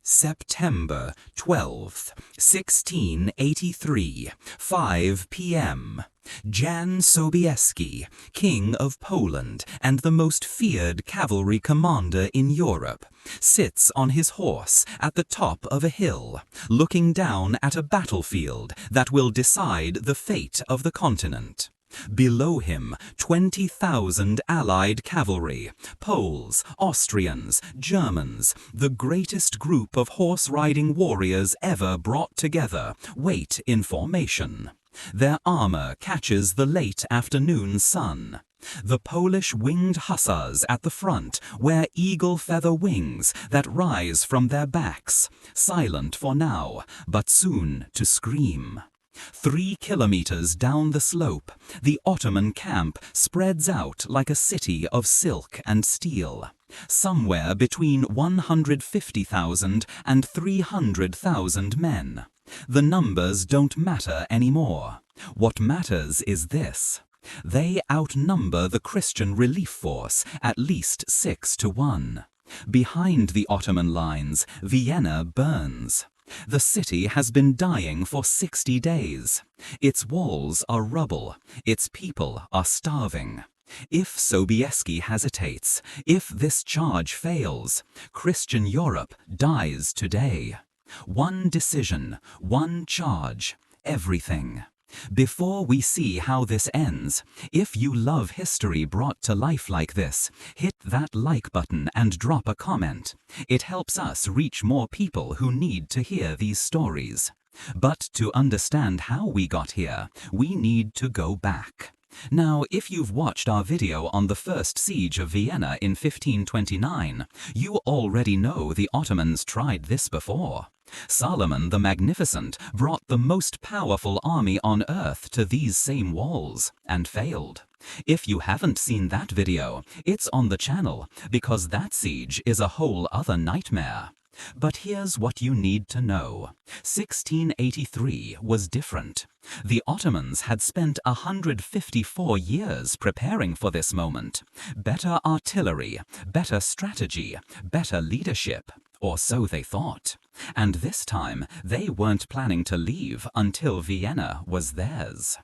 September 12th, 1683, 5 p.m. Jan Sobieski, King of Poland and the most feared cavalry commander in Europe, sits on his horse at the top of a hill, looking down at a battlefield that will decide the fate of the continent. Below him, 20,000 allied cavalry, Poles, Austrians, Germans, the greatest group of horse-riding warriors ever brought together, wait in formation. Their armor catches the late afternoon sun. The Polish Winged Hussars at the front wear eagle feather wings that rise from their backs, silent for now, but soon to scream. 3 kilometers down the slope, the Ottoman camp spreads out like a city of silk and steel, somewhere between 150,000 and 300,000 men. The numbers don't matter anymore. What matters is this: they outnumber the Christian relief force at least 6 to 1. Behind the Ottoman lines, Vienna burns. The city has been dying for 60 days. Its walls are rubble. Its people are starving. If Sobieski hesitates, if this charge fails, Christian Europe dies today. One decision, one charge, everything. Before we see how this ends, if you love history brought to life like this, hit that like button and drop a comment. It helps us reach more people who need to hear these stories. But to understand how we got here, we need to go back. Now, if you've watched our video on the First Siege of Vienna in 1529, you already know the Ottomans tried this before. Solomon the Magnificent brought the most powerful army on earth to these same walls and failed. If you haven't seen that video, it's on the channel, because that siege is a whole other nightmare. But here's what you need to know. 1683 was different. The Ottomans had spent 154 years preparing for this moment. Better artillery, better strategy, better leadership, or so they thought. And this time, they weren't planning to leave until Vienna was theirs.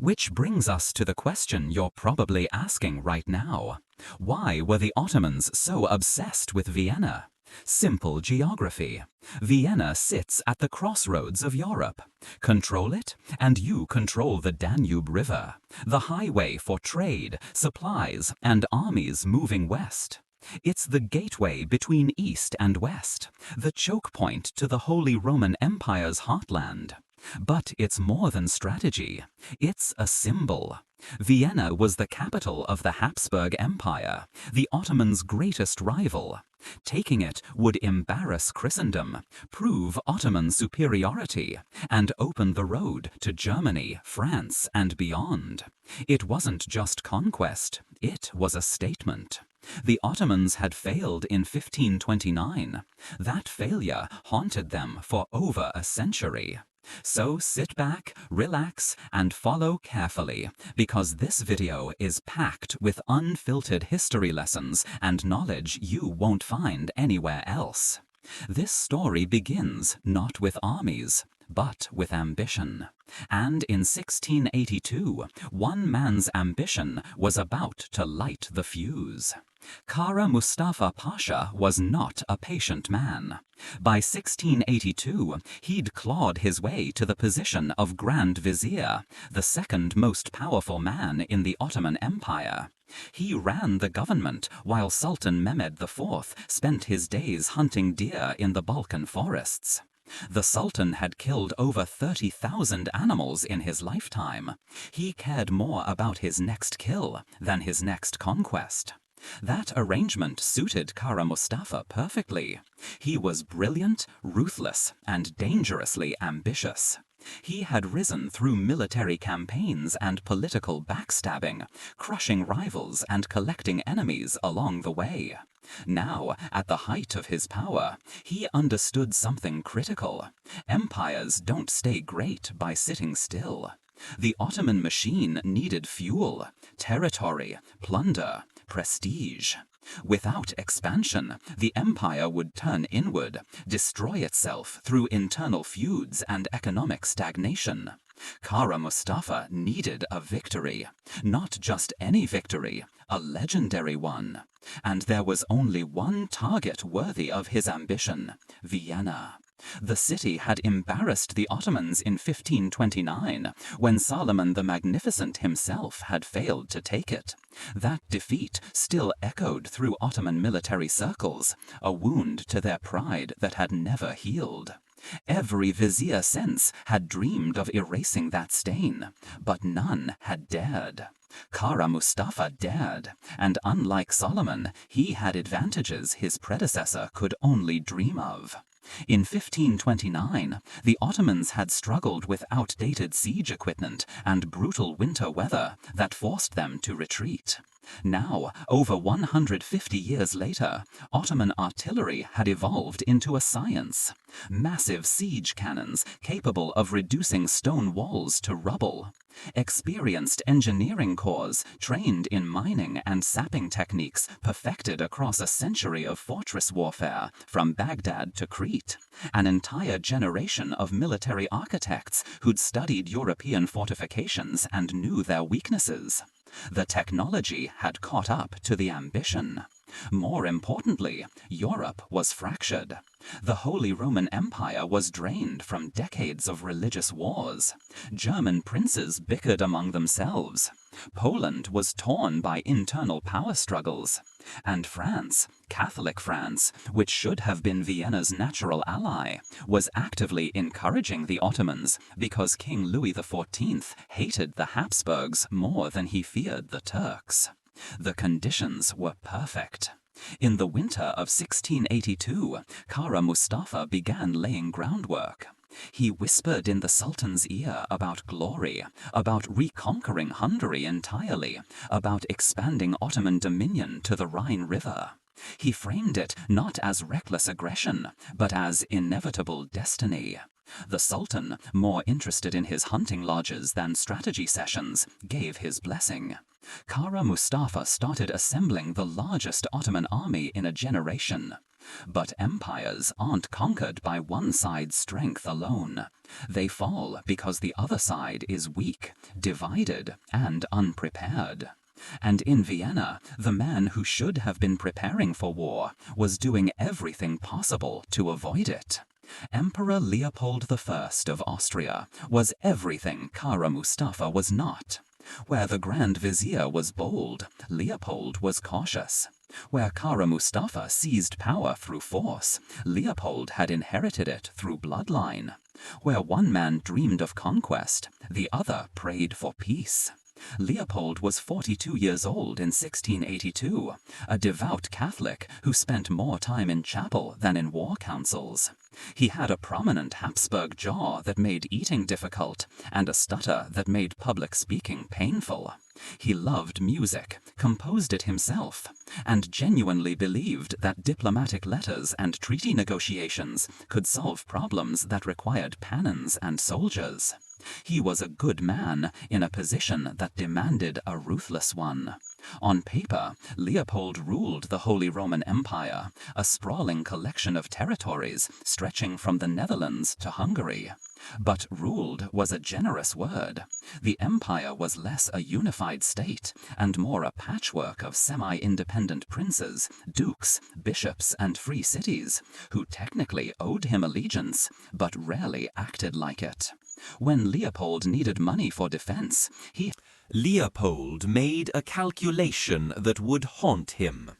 Which brings us to the question you're probably asking right now. Why were the Ottomans so obsessed with Vienna? Simple geography. Vienna sits at the crossroads of Europe. Control it, and you control the Danube River, the highway for trade, supplies, and armies moving west. It's the gateway between East and West, the choke point to the Holy Roman Empire's heartland. But it's more than strategy. It's a symbol. Vienna was the capital of the Habsburg Empire, the Ottomans' greatest rival. Taking it would embarrass Christendom, prove Ottoman superiority, and open the road to Germany, France, and beyond. It wasn't just conquest, it was a statement. The Ottomans had failed in 1529. That failure haunted them for over a century. So sit back, relax, and follow carefully, because this video is packed with unfiltered history lessons and knowledge you won't find anywhere else. This story begins not with armies, but with ambition. And in 1682, one man's ambition was about to light the fuse. Kara Mustafa Pasha was not a patient man. By 1682, he'd clawed his way to the position of Grand Vizier, the second most powerful man in the Ottoman Empire. He ran the government while Sultan Mehmed IV spent his days hunting deer in the Balkan forests. The Sultan had killed over 30,000 animals in his lifetime. He cared more about his next kill than his next conquest. That arrangement suited Kara Mustafa perfectly. He was brilliant, ruthless, and dangerously ambitious. He had risen through military campaigns and political backstabbing, crushing rivals and collecting enemies along the way. Now, at the height of his power, he understood something critical. Empires don't stay great by sitting still. The Ottoman machine needed fuel, territory, plunder, prestige. Without expansion, the empire would turn inward, destroy itself through internal feuds and economic stagnation. Kara Mustafa needed a victory, not just any victory, a legendary one. And there was only one target worthy of his ambition: Vienna. The city had embarrassed the Ottomans in 1529, when Solomon the Magnificent himself had failed to take it. That defeat still echoed through Ottoman military circles, a wound to their pride that had never healed. Every vizier since had dreamed of erasing that stain, but none had dared. Kara Mustafa dared, and unlike Solomon, he had advantages his predecessor could only dream of. In 1529, the Ottomans had struggled with outdated siege equipment and brutal winter weather that forced them to retreat. Now, over 150 years later, Ottoman artillery had evolved into a science. Massive siege cannons capable of reducing stone walls to rubble. Experienced engineering corps trained in mining and sapping techniques perfected across a century of fortress warfare from Baghdad to Crete. An entire generation of military architects who'd studied European fortifications and knew their weaknesses. The technology had caught up to the ambition. More importantly, Europe was fractured. The Holy Roman Empire was drained from decades of religious wars. German princes bickered among themselves. Poland was torn by internal power struggles. And France, Catholic France, which should have been Vienna's natural ally, was actively encouraging the Ottomans because King Louis XIV hated the Habsburgs more than he feared the Turks. The conditions were perfect. In the winter of 1682, Kara Mustafa began laying groundwork. He whispered in the Sultan's ear about glory, about reconquering Hungary entirely, about expanding Ottoman dominion to the Rhine River. He framed it not as reckless aggression, but as inevitable destiny. The Sultan, more interested in his hunting lodges than strategy sessions, gave his blessing. Kara Mustafa started assembling the largest Ottoman army in a generation. But empires aren't conquered by one side's strength alone. They fall because the other side is weak, divided, and unprepared. And in Vienna, the man who should have been preparing for war was doing everything possible to avoid it. Emperor Leopold I of Austria was everything Kara Mustafa was not. Where the Grand Vizier was bold, Leopold was cautious. Where Kara Mustafa seized power through force, Leopold had inherited it through bloodline. Where one man dreamed of conquest, the other prayed for peace. Leopold was 42 years old in 1682, a devout Catholic who spent more time in chapel than in war councils. He had a prominent Habsburg jaw that made eating difficult, and a stutter that made public speaking painful. He loved music, composed it himself, and genuinely believed that diplomatic letters and treaty negotiations could solve problems that required pannons and soldiers. He was a good man in a position that demanded a ruthless one. On paper, Leopold ruled the Holy Roman Empire, a sprawling collection of territories stretching from the Netherlands to Hungary. But ruled was a generous word. The empire was less a unified state and more a patchwork of semi-independent princes, dukes, bishops, and free cities, who technically owed him allegiance, but rarely acted like it. When Leopold needed money for defense, Leopold made a calculation that would haunt him.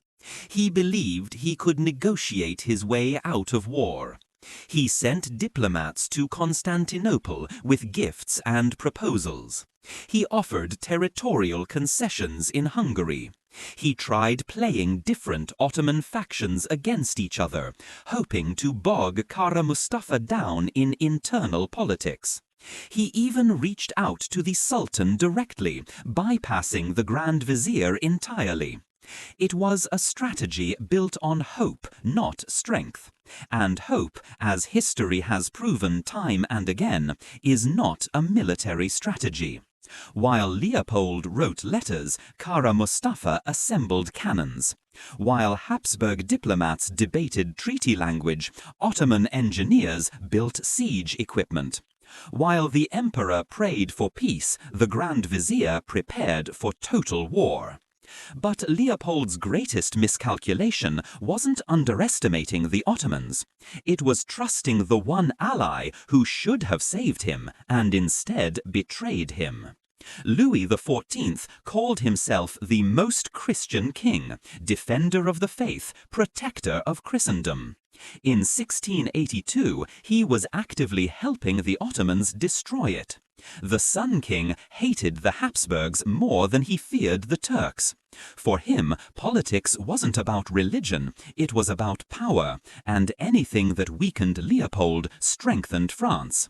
He believed he could negotiate his way out of war. He sent diplomats to Constantinople with gifts and proposals. He offered territorial concessions in Hungary. He tried playing different Ottoman factions against each other, hoping to bog Kara Mustafa down in internal politics. He even reached out to the Sultan directly, bypassing the Grand Vizier entirely. It was a strategy built on hope, not strength. And hope, as history has proven time and again, is not a military strategy. While Leopold wrote letters, Kara Mustafa assembled cannons. While Habsburg diplomats debated treaty language, Ottoman engineers built siege equipment. While the emperor prayed for peace, the Grand Vizier prepared for total war. But Leopold's greatest miscalculation wasn't underestimating the Ottomans. It was trusting the one ally who should have saved him and instead betrayed him. Louis XIV called himself the most Christian king, defender of the faith, protector of Christendom. In 1682, he was actively helping the Ottomans destroy it. The Sun King hated the Habsburgs more than he feared the Turks. For him, politics wasn't about religion, it was about power, and anything that weakened Leopold strengthened France.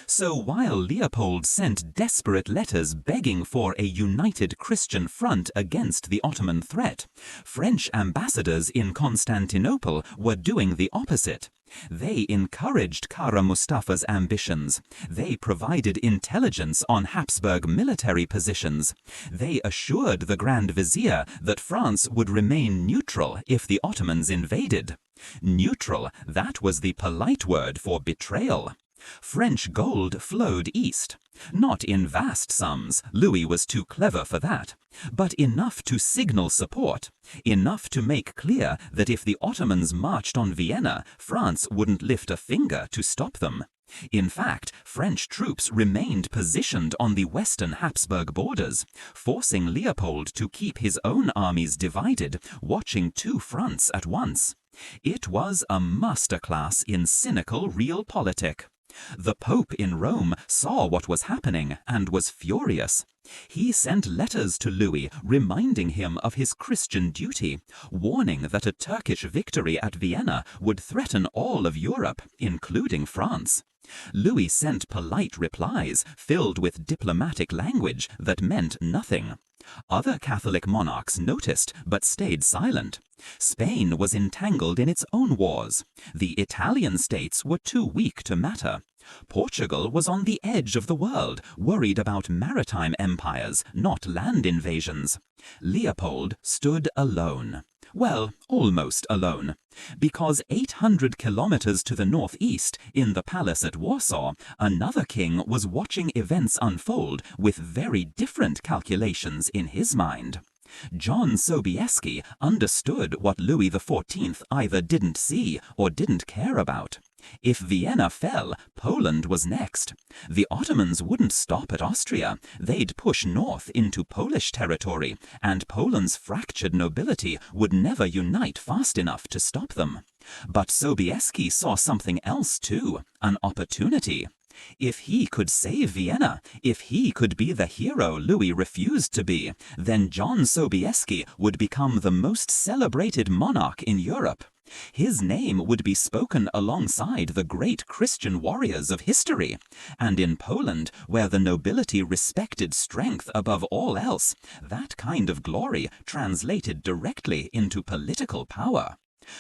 So while Leopold sent desperate letters begging for a united Christian front against the Ottoman threat, French ambassadors in Constantinople were doing the opposite. They encouraged Kara Mustafa's ambitions. They provided intelligence on Habsburg military positions. They assured the Grand Vizier that France would remain neutral if the Ottomans invaded. Neutral, that was the polite word for betrayal. French gold flowed east. Not in vast sums, Louis was too clever for that, but enough to signal support, enough to make clear that if the Ottomans marched on Vienna, France wouldn't lift a finger to stop them. In fact, French troops remained positioned on the western Habsburg borders, forcing Leopold to keep his own armies divided, watching two fronts at once. It was a masterclass in cynical realpolitik. The Pope in Rome saw what was happening and was furious. He sent letters to Louis reminding him of his Christian duty, warning that a Turkish victory at Vienna would threaten all of Europe, including France. Louis sent polite replies filled with diplomatic language that meant nothing. Other Catholic monarchs noticed but stayed silent. Spain was entangled in its own wars. The Italian states were too weak to matter. Portugal was on the edge of the world, worried about maritime empires, not land invasions. Leopold stood alone. Well, almost alone. Because 800 kilometers to the northeast, in the palace at Warsaw, another king was watching events unfold with very different calculations in his mind. Jan Sobieski understood what Louis XIV either didn't see or didn't care about. If Vienna fell, Poland was next. The Ottomans wouldn't stop at Austria. They'd push north into Polish territory, and Poland's fractured nobility would never unite fast enough to stop them. But Sobieski saw something else too, an opportunity. If he could save Vienna, if he could be the hero Louis refused to be, then Jan Sobieski would become the most celebrated monarch in Europe. His name would be spoken alongside the great Christian warriors of history. And in Poland, where the nobility respected strength above all else, that kind of glory translated directly into political power.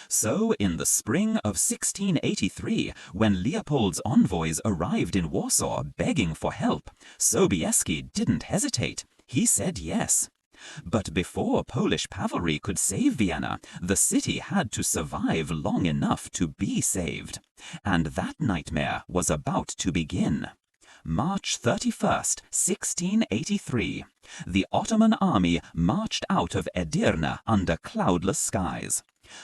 So, in the spring of 1683, when Leopold's envoys arrived in Warsaw begging for help, Sobieski didn't hesitate. He said yes. But before Polish cavalry could save Vienna, the city had to survive long enough to be saved. And that nightmare was about to begin. March 31st, 1683. The Ottoman army marched out of Edirne under cloudless skies.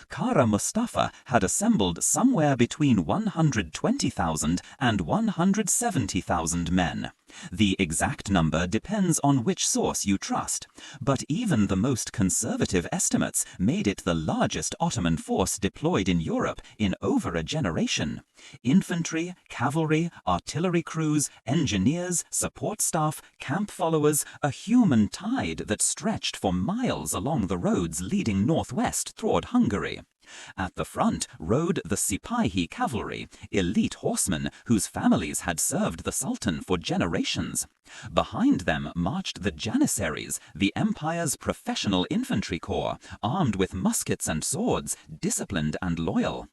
Kara Mustafa had assembled somewhere between 120,000 and 170,000 men. The exact number depends on which source you trust, but even the most conservative estimates made it the largest Ottoman force deployed in Europe in over a generation. Infantry, cavalry, artillery crews, engineers, support staff, camp followers, a human tide that stretched for miles along the roads leading northwest toward Hungary. At the front rode the Sipahi cavalry, elite horsemen whose families had served the Sultan for generations. Behind them marched the Janissaries, the empire's professional infantry corps, armed with muskets and swords, disciplined and loyal.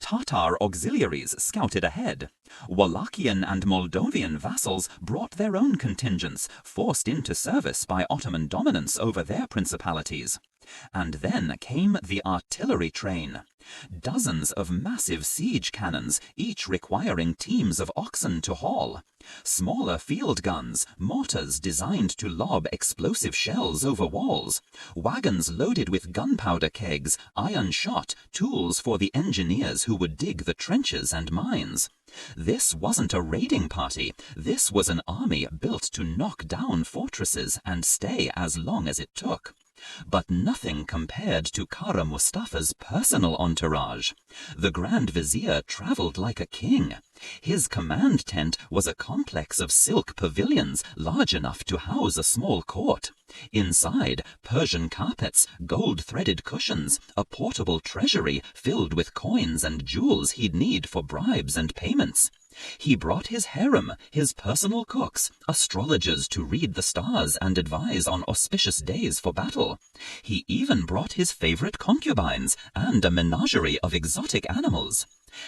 Tatar auxiliaries scouted ahead. Wallachian and Moldovan vassals brought their own contingents, forced into service by Ottoman dominance over their principalities. And then came the artillery train. Dozens of massive siege cannons, each requiring teams of oxen to haul. Smaller field guns, mortars designed to lob explosive shells over walls. Wagons loaded with gunpowder kegs, iron shot, tools for the engineers who would dig the trenches and mines. This wasn't a raiding party. This was an army built to knock down fortresses and stay as long as it took. But nothing compared to Kara Mustafa's personal entourage. The Grand Vizier travelled like a king. His command tent was a complex of silk pavilions large enough to house a small court. Inside, Persian carpets, gold-threaded cushions, a portable treasury filled with coins and jewels he'd need for bribes and payments. He brought his harem, his personal cooks, astrologers to read the stars and advise on auspicious days for battle. He even brought his favorite concubines and a menagerie of exotic animals.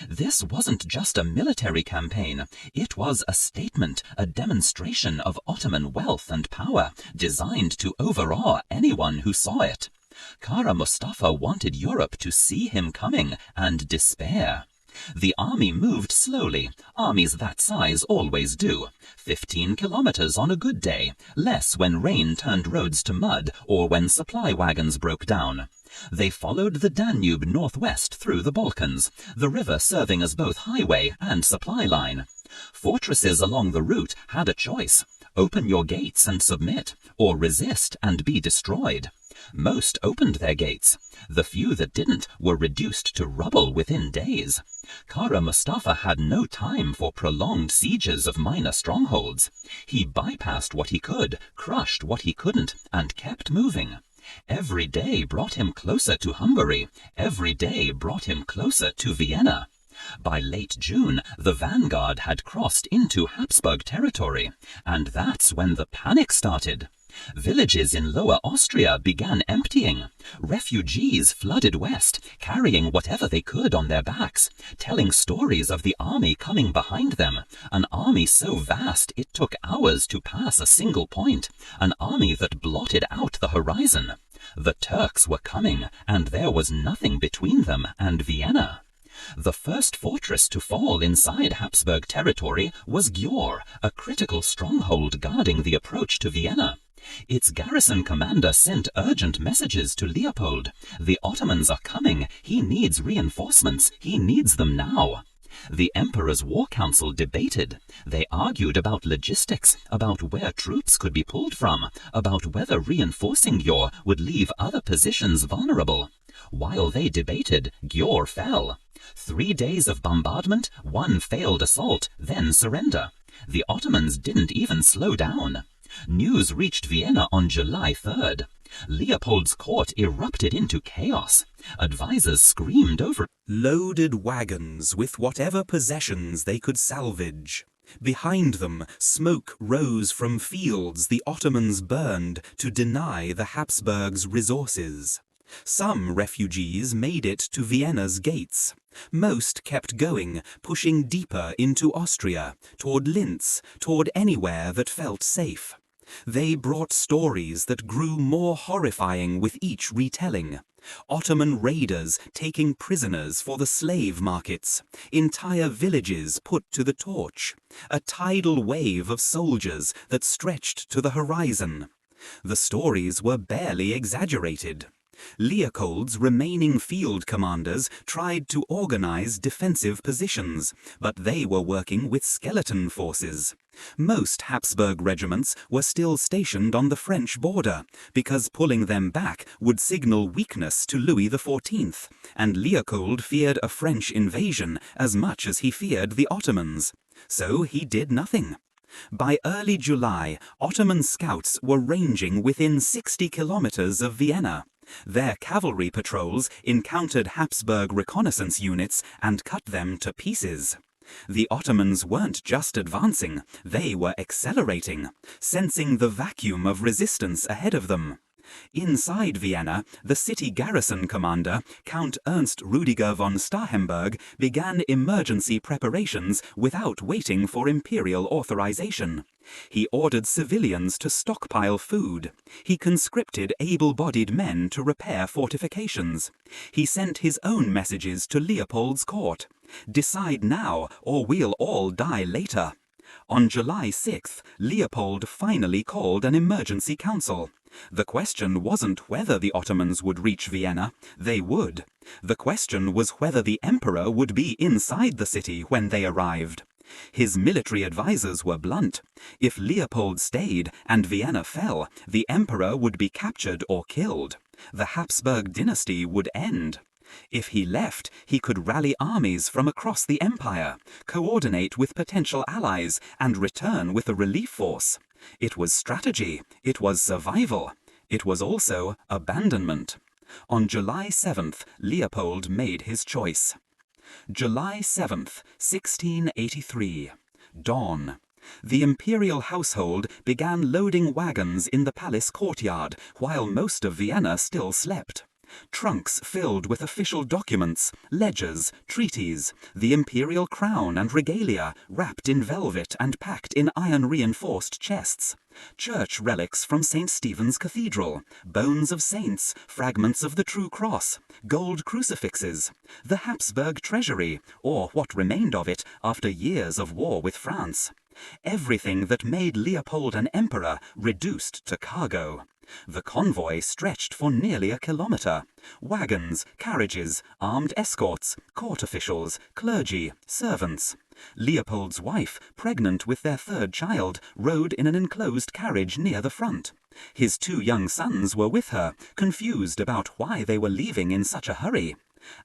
This wasn't just a military campaign. It was a statement, a demonstration of Ottoman wealth and power, designed to overawe anyone who saw it. Kara Mustafa wanted Europe to see him coming and despair. The army moved slowly. Armies that size always do. 15 kilometers on a good day, less when rain turned roads to mud or when supply wagons broke down. They followed the Danube northwest through the Balkans, the river serving as both highway and supply line. Fortresses along the route had a choice: open your gates and submit, or resist and be destroyed. Most opened their gates. The few that didn't were reduced to rubble within days. Kara Mustafa had no time for prolonged sieges of minor strongholds. He bypassed what he could, crushed what he couldn't, and kept moving. Every day brought him closer to Hungary. Every day brought him closer to Vienna. By late June, the vanguard had crossed into Habsburg territory, and that's when the panic started. Villages in Lower Austria began emptying. Refugees flooded west, carrying whatever they could on their backs, telling stories of the army coming behind them, an army so vast it took hours to pass a single point, an army that blotted out the horizon. The Turks were coming, and there was nothing between them and Vienna. The first fortress to fall inside Habsburg territory was Győr, a critical stronghold guarding the approach to Vienna. Its garrison commander sent urgent messages to Leopold. The Ottomans are coming. He needs reinforcements. He needs them now. The Emperor's War Council debated. They argued about logistics, about where troops could be pulled from, about whether reinforcing Győr would leave other positions vulnerable. While they debated, Győr fell. 3 days of bombardment, 1 failed assault, then surrender. The Ottomans didn't even slow down. News reached Vienna on July 3rd. Leopold's court erupted into chaos. Advisors screamed over loaded wagons with whatever possessions they could salvage. Behind them, smoke rose from fields the Ottomans burned to deny the Habsburgs resources. Some refugees made it to Vienna's gates. Most kept going, pushing deeper into Austria, toward Linz, toward anywhere that felt safe. They brought stories that grew more horrifying with each retelling. Ottoman raiders taking prisoners for the slave markets, entire villages put to the torch, a tidal wave of soldiers that stretched to the horizon. The stories were barely exaggerated. Leopold's remaining field commanders tried to organize defensive positions, but they were working with skeleton forces. Most Habsburg regiments were still stationed on the French border, because pulling them back would signal weakness to Louis XIV, and Leopold feared a French invasion as much as he feared the Ottomans. So he did nothing. By early July, Ottoman scouts were ranging within 60 kilometers of Vienna. Their cavalry patrols encountered Habsburg reconnaissance units and cut them to pieces. The Ottomans weren't just advancing, they were accelerating, sensing the vacuum of resistance ahead of them. Inside Vienna, the city garrison commander, Count Ernst Rüdiger von Starhemberg, began emergency preparations without waiting for imperial authorization. He ordered civilians to stockpile food. He conscripted able-bodied men to repair fortifications. He sent his own messages to Leopold's court. "Decide now, or we'll all die later." On July 6th, Leopold finally called an emergency council. The question wasn't whether the Ottomans would reach Vienna. They would. The question was whether the emperor would be inside the city when they arrived. His military advisors were blunt. If Leopold stayed and Vienna fell, the emperor would be captured or killed. The Habsburg dynasty would end. If he left, he could rally armies from across the empire, coordinate with potential allies, and return with a relief force. It was strategy. It was survival. It was also abandonment. On July 7th, Leopold made his choice. July 7th, 1683. Dawn. The imperial household began loading wagons in the palace courtyard, while most of Vienna still slept. Trunks filled with official documents, ledgers, treaties, the imperial crown and regalia wrapped in velvet and packed in iron-reinforced chests, church relics from St. Stephen's Cathedral, bones of saints, fragments of the True Cross, gold crucifixes, the Habsburg treasury, or what remained of it after years of war with France. Everything that made Leopold an emperor reduced to cargo. The convoy stretched for nearly a kilometre. Wagons, carriages, armed escorts, court officials, clergy, servants. Leopold's wife, pregnant with their third child, rode in an enclosed carriage near the front. His 2 young sons were with her, confused about why they were leaving in such a hurry.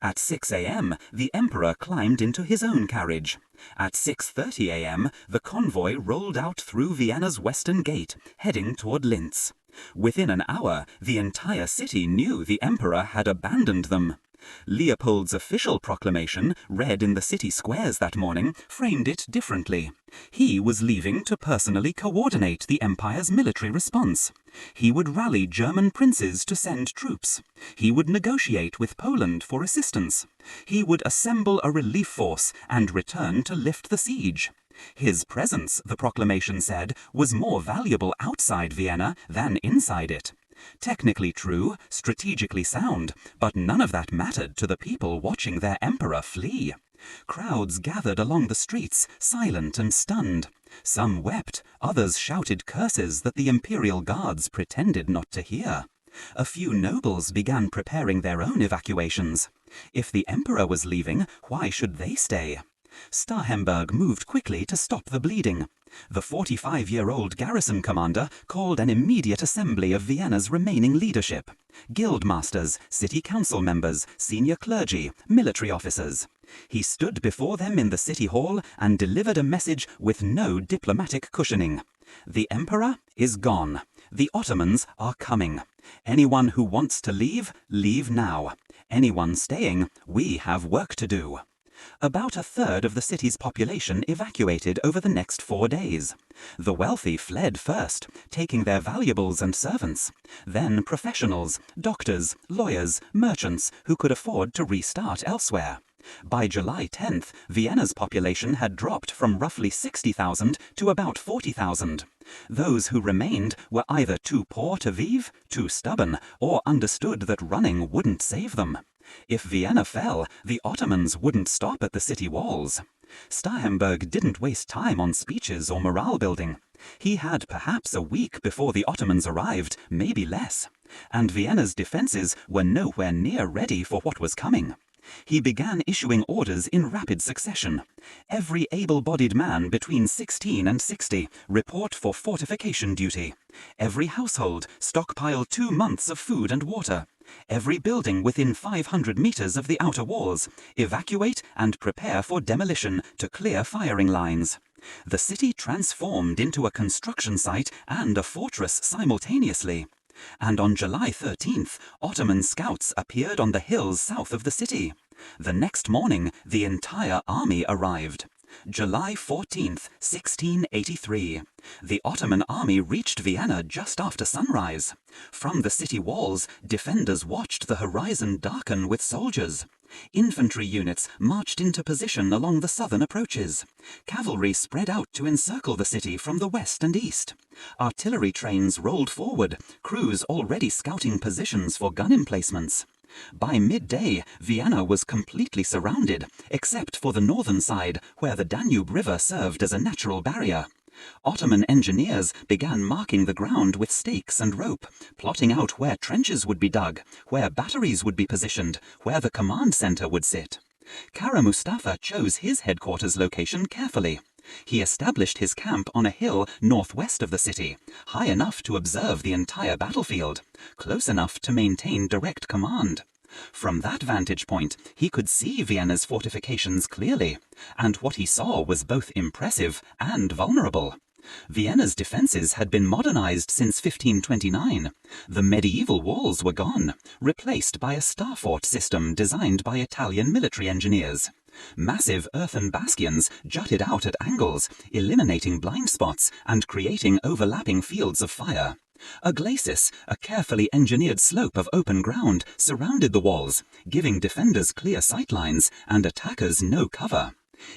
At 6 a.m., the emperor climbed into his own carriage. At 6:30 a.m., the convoy rolled out through Vienna's western gate, heading toward Linz. Within an hour, the entire city knew the emperor had abandoned them. Leopold's official proclamation, read in the city squares that morning, framed it differently. He was leaving to personally coordinate the empire's military response. He would rally German princes to send troops. He would negotiate with Poland for assistance. He would assemble a relief force and return to lift the siege. His presence, the proclamation said, was more valuable outside Vienna than inside it. Technically true, strategically sound, but none of that mattered to the people watching their emperor flee. Crowds gathered along the streets, silent and stunned. Some wept, others shouted curses that the imperial guards pretended not to hear. A few nobles began preparing their own evacuations. If the emperor was leaving, why should they stay? Starhemberg moved quickly to stop the bleeding. The 45-year-old garrison commander called an immediate assembly of Vienna's remaining leadership. Guildmasters, city council members, senior clergy, military officers. He stood before them in the city hall and delivered a message with no diplomatic cushioning. The emperor is gone. The Ottomans are coming. Anyone who wants to leave, leave now. Anyone staying, we have work to do. About a third of the city's population evacuated over the next 4 days. The wealthy fled first, taking their valuables and servants. Then professionals, doctors, lawyers, merchants who could afford to restart elsewhere. By July 10th, Vienna's population had dropped from roughly 60,000 to about 40,000. Those who remained were either too poor to leave, too stubborn, or understood that running wouldn't save them. If Vienna fell, the Ottomans wouldn't stop at the city walls. Starhemberg didn't waste time on speeches or morale building. He had perhaps a week before the Ottomans arrived, maybe less. And Vienna's defenses were nowhere near ready for what was coming. He began issuing orders in rapid succession. Every able-bodied man between 16 and 60 report for fortification duty. Every household stockpile 2 months of food and water. Every building within 500 meters of the outer walls evacuate and prepare for demolition to clear firing lines. The city transformed into a construction site and a fortress simultaneously. And on July 13th, Ottoman scouts appeared on the hills south of the city. The next morning, the entire army arrived. July 14th, 1683. The Ottoman army reached Vienna just after sunrise. From the city walls, defenders watched the horizon darken with soldiers. Infantry units marched into position along the southern approaches. Cavalry spread out to encircle the city from the west and east. Artillery trains rolled forward, crews already scouting positions for gun emplacements. By midday, Vienna was completely surrounded, except for the northern side, where the Danube River served as a natural barrier. Ottoman engineers began marking the ground with stakes and rope, plotting out where trenches would be dug, where batteries would be positioned, where the command center would sit. Kara Mustafa chose his headquarters location carefully. He established his camp on a hill northwest of the city, high enough to observe the entire battlefield, close enough to maintain direct command. From that vantage point, he could see Vienna's fortifications clearly, and what he saw was both impressive and vulnerable. Vienna's defences had been modernized since 1529. The medieval walls were gone, replaced by a star fort system designed by Italian military engineers. Massive earthen bastions jutted out at angles, eliminating blind spots and creating overlapping fields of fire. A glacis, a carefully engineered slope of open ground, surrounded the walls, giving defenders clear sightlines and attackers no cover.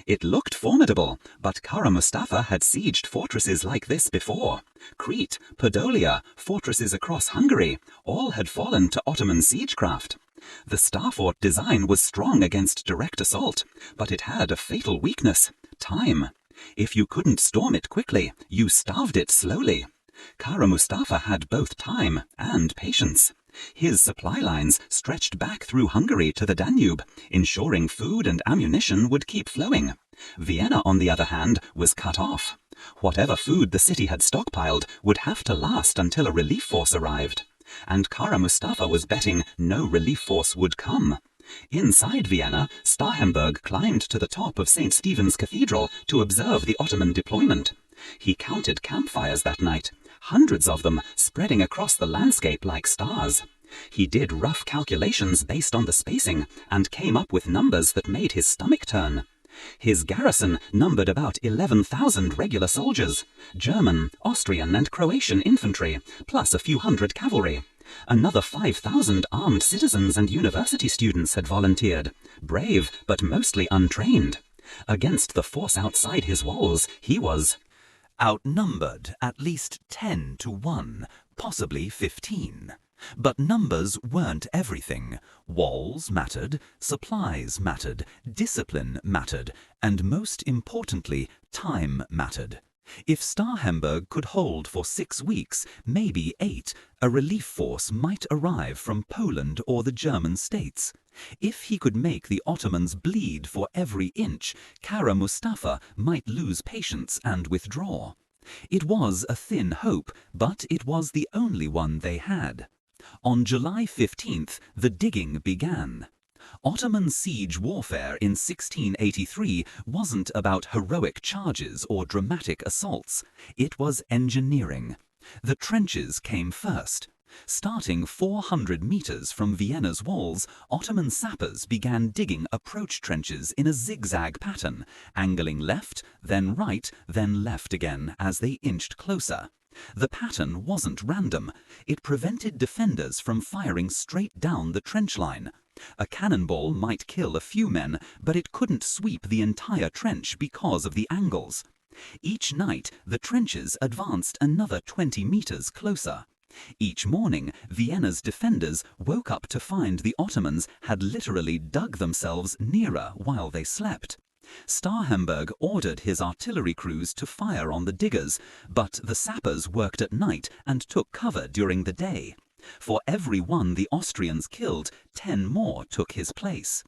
It looked formidable, but Kara Mustafa had sieged fortresses like this before. Crete, Podolia, fortresses across Hungary, all had fallen to Ottoman siegecraft. The star fort design was strong against direct assault, but it had a fatal weakness: time. If you couldn't storm it quickly, you starved it slowly. Kara Mustafa had both time and patience. His supply lines stretched back through Hungary to the Danube, ensuring food and ammunition would keep flowing. Vienna, on the other hand, was cut off. Whatever food the city had stockpiled would have to last until a relief force arrived. And Kara Mustafa was betting no relief force would come. Inside Vienna, Starhemberg climbed to the top of St. Stephen's Cathedral to observe the Ottoman deployment. He counted campfires that night, hundreds of them spreading across the landscape like stars. He did rough calculations based on the spacing and came up with numbers that made his stomach turn. His garrison numbered about 11,000 regular soldiers, German, Austrian and Croatian infantry, plus a few hundred cavalry. Another 5,000 armed citizens and university students had volunteered, brave but mostly untrained. Against the force outside his walls, he was outnumbered at least 10 to 1, possibly 15. But numbers weren't everything. Walls mattered, supplies mattered, discipline mattered, and most importantly, time mattered. If Starhemberg could hold for 6 weeks, maybe 8, a relief force might arrive from Poland or the German states. If he could make the Ottomans bleed for every inch, Kara Mustafa might lose patience and withdraw. It was a thin hope, but it was the only one they had. On July 15th, the digging began. Ottoman siege warfare in 1683 wasn't about heroic charges or dramatic assaults. It was engineering. The trenches came first. Starting 400 meters from Vienna's walls, Ottoman sappers began digging approach trenches in a zigzag pattern, angling left, then right, then left again as they inched closer. The pattern wasn't random. It prevented defenders from firing straight down the trench line. A cannonball might kill a few men, but it couldn't sweep the entire trench because of the angles. Each night, the trenches advanced another 20 meters closer. Each morning, Vienna's defenders woke up to find the Ottomans had literally dug themselves nearer while they slept. Starhemberg ordered his artillery crews to fire on the diggers, but the sappers worked at night and took cover during the day. For every one the Austrians killed, 10 more took his place.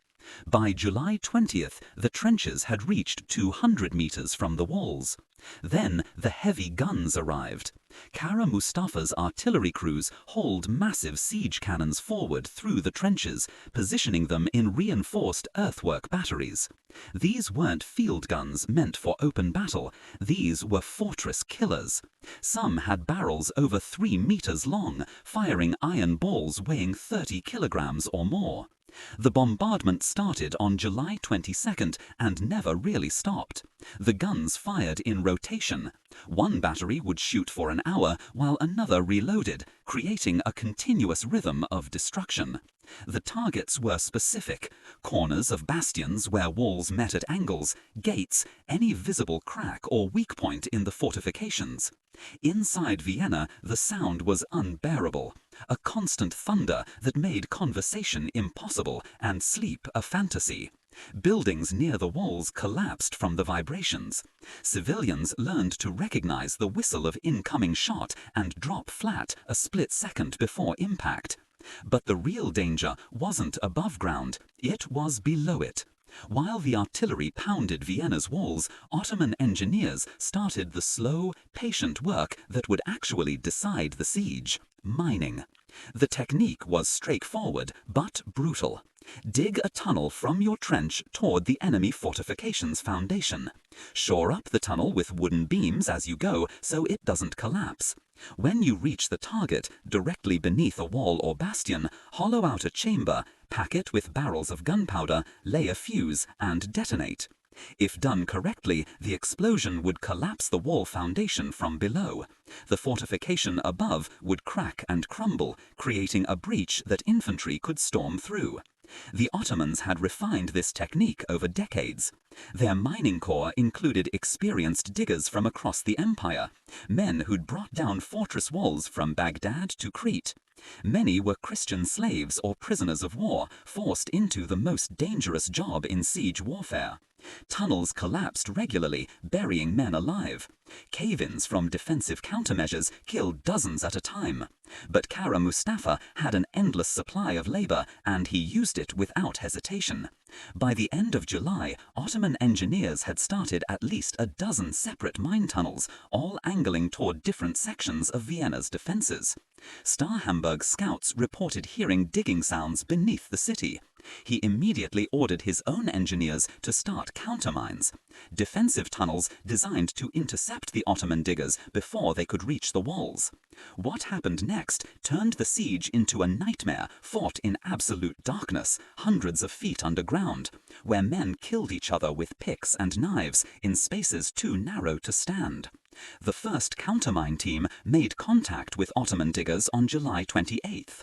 By July 20th, the trenches had reached 200 meters from the walls. Then the heavy guns arrived. Kara Mustafa's artillery crews hauled massive siege cannons forward through the trenches, positioning them in reinforced earthwork batteries. These weren't field guns meant for open battle. These were fortress killers. Some had barrels over 3 meters long, firing iron balls weighing 30 kilograms or more. The bombardment started on July 22nd and never really stopped. The guns fired in rotation. One battery would shoot for an hour while another reloaded, creating a continuous rhythm of destruction. The targets were specific: corners of bastions where walls met at angles, gates, any visible crack or weak point in the fortifications. Inside Vienna, the sound was unbearable, a constant thunder that made conversation impossible and sleep a fantasy. Buildings near the walls collapsed from the vibrations. Civilians learned to recognize the whistle of incoming shot and drop flat a split second before impact. But the real danger wasn't above ground, it was below it. While the artillery pounded Vienna's walls, Ottoman engineers started the slow, patient work that would actually decide the siege: mining. The technique was straightforward but brutal. Dig a tunnel from your trench toward the enemy fortification's foundation. Shore up the tunnel with wooden beams as you go so it doesn't collapse. When you reach the target, directly beneath a wall or bastion, hollow out a chamber, pack it with barrels of gunpowder, lay a fuse, and detonate. If done correctly, the explosion would collapse the wall foundation from below. The fortification above would crack and crumble, creating a breach that infantry could storm through. The Ottomans had refined this technique over decades. Their mining corps included experienced diggers from across the empire, men who'd brought down fortress walls from Baghdad to Crete. Many were Christian slaves or prisoners of war, forced into the most dangerous job in siege warfare. Tunnels collapsed regularly, burying men alive. Cave-ins from defensive countermeasures killed dozens at a time. But Kara Mustafa had an endless supply of labor, and he used it without hesitation. By the end of July, Ottoman engineers had started at least a dozen separate mine tunnels, all angling toward different sections of Vienna's defenses. Starhemberg's scouts reported hearing digging sounds beneath the city. He immediately ordered his own engineers to start countermines, defensive tunnels designed to intercept the Ottoman diggers before they could reach the walls. What happened next turned the siege into a nightmare fought in absolute darkness, hundreds of feet underground, where men killed each other with picks and knives in spaces too narrow to stand. The first countermine team made contact with Ottoman diggers on July 28th.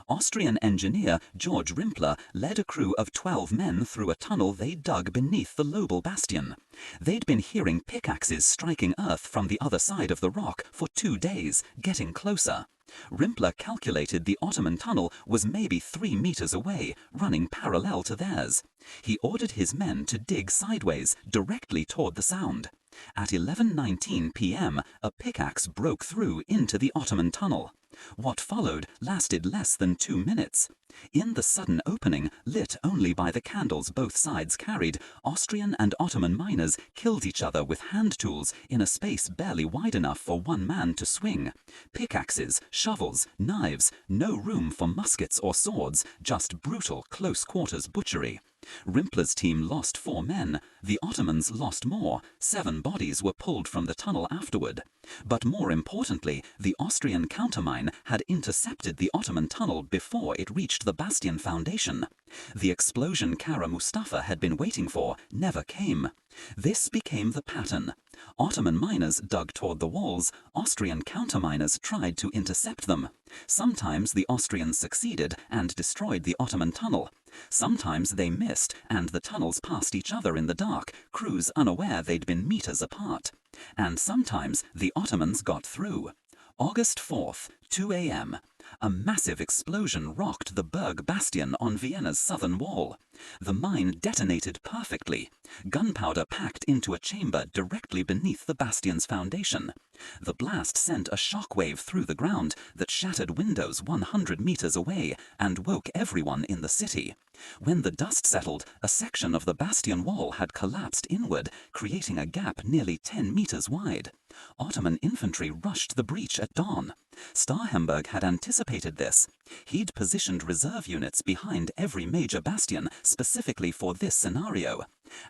Austrian engineer George Rimpler led a crew of 12 men through a tunnel they dug beneath the Lobel bastion. They'd been hearing pickaxes striking earth from the other side of the rock for 2 days, getting closer. Rimpler calculated the Ottoman tunnel was maybe 3 meters away, running parallel to theirs. He ordered his men to dig sideways, directly toward the sound. At 11:19 p.m., a pickaxe broke through into the Ottoman tunnel. What followed lasted less than 2 minutes. In the sudden opening, lit only by the candles both sides carried, Austrian and Ottoman miners killed each other with hand tools in a space barely wide enough for one man to swing. Pickaxes, shovels, knives, no room for muskets or swords, just brutal close-quarters butchery. Rimpler's team lost 4 men. The Ottomans lost more. 7 bodies were pulled from the tunnel afterward. But more importantly, the Austrian countermine had intercepted the Ottoman tunnel before it reached the bastion foundation. The explosion Kara Mustafa had been waiting for never came. This became the pattern. Ottoman miners dug toward the walls, Austrian counterminers tried to intercept them. Sometimes the Austrians succeeded and destroyed the Ottoman tunnel. Sometimes they missed and the tunnels passed each other in the dark, crews unaware they'd been meters apart. And sometimes the Ottomans got through. August 4th, 2 a.m. A massive explosion rocked the Berg bastion on Vienna's southern wall. The mine detonated perfectly. Gunpowder packed into a chamber directly beneath the bastion's foundation. The blast sent a shock wave through the ground that shattered windows 100 meters away and woke everyone in the city. When the dust settled, a section of the bastion wall had collapsed inward, creating a gap nearly 10 meters wide. Ottoman infantry rushed the breach at dawn. Starhemberg had anticipated this. He'd positioned reserve units behind every major bastion specifically for this scenario.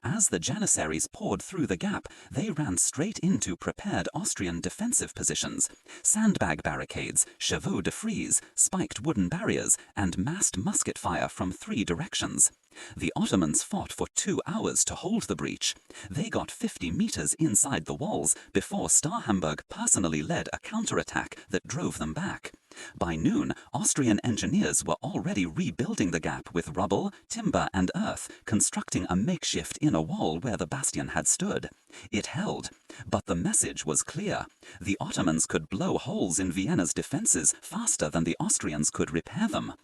As the Janissaries poured through the gap, they ran straight into prepared Austrian defensive positions: sandbag barricades, chevaux de frise, spiked wooden barriers, and massed musket fire from 3 directions. The Ottomans fought for 2 hours to hold the breach. They got 50 meters inside the walls before Starhemberg personally led a counterattack that drove them back. By noon, Austrian engineers were already rebuilding the gap with rubble, timber, and earth, constructing a makeshift inner wall where the bastion had stood. It held, but the message was clear. The Ottomans could blow holes in Vienna's defenses faster than the Austrians could repair them.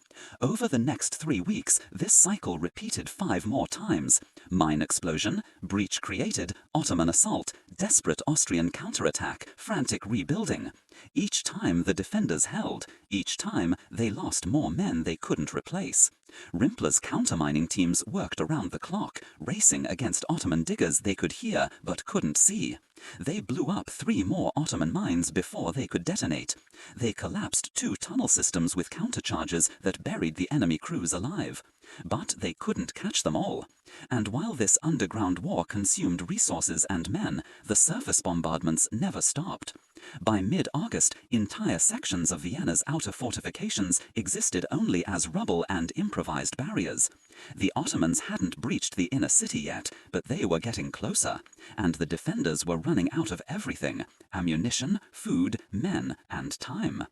Over the next 3 weeks, this cycle repeated 5 more times. Mine explosion, breach created, Ottoman assault, desperate Austrian counterattack, frantic rebuilding. Each time the defenders held, each time they lost more men they couldn't replace. Rimpler's countermining teams worked around the clock, racing against Ottoman diggers they could hear but couldn't see. They blew up 3 more Ottoman mines before they could detonate. They collapsed 2 tunnel systems with countercharges that buried the enemy crews alive. But they couldn't catch them all. And while this underground war consumed resources and men, the surface bombardments never stopped. By mid-August, entire sections of Vienna's outer fortifications existed only as rubble and improvised barriers. The Ottomans hadn't breached the inner city yet, but they were getting closer, and the defenders were running out of everything: ammunition, food, men, and time.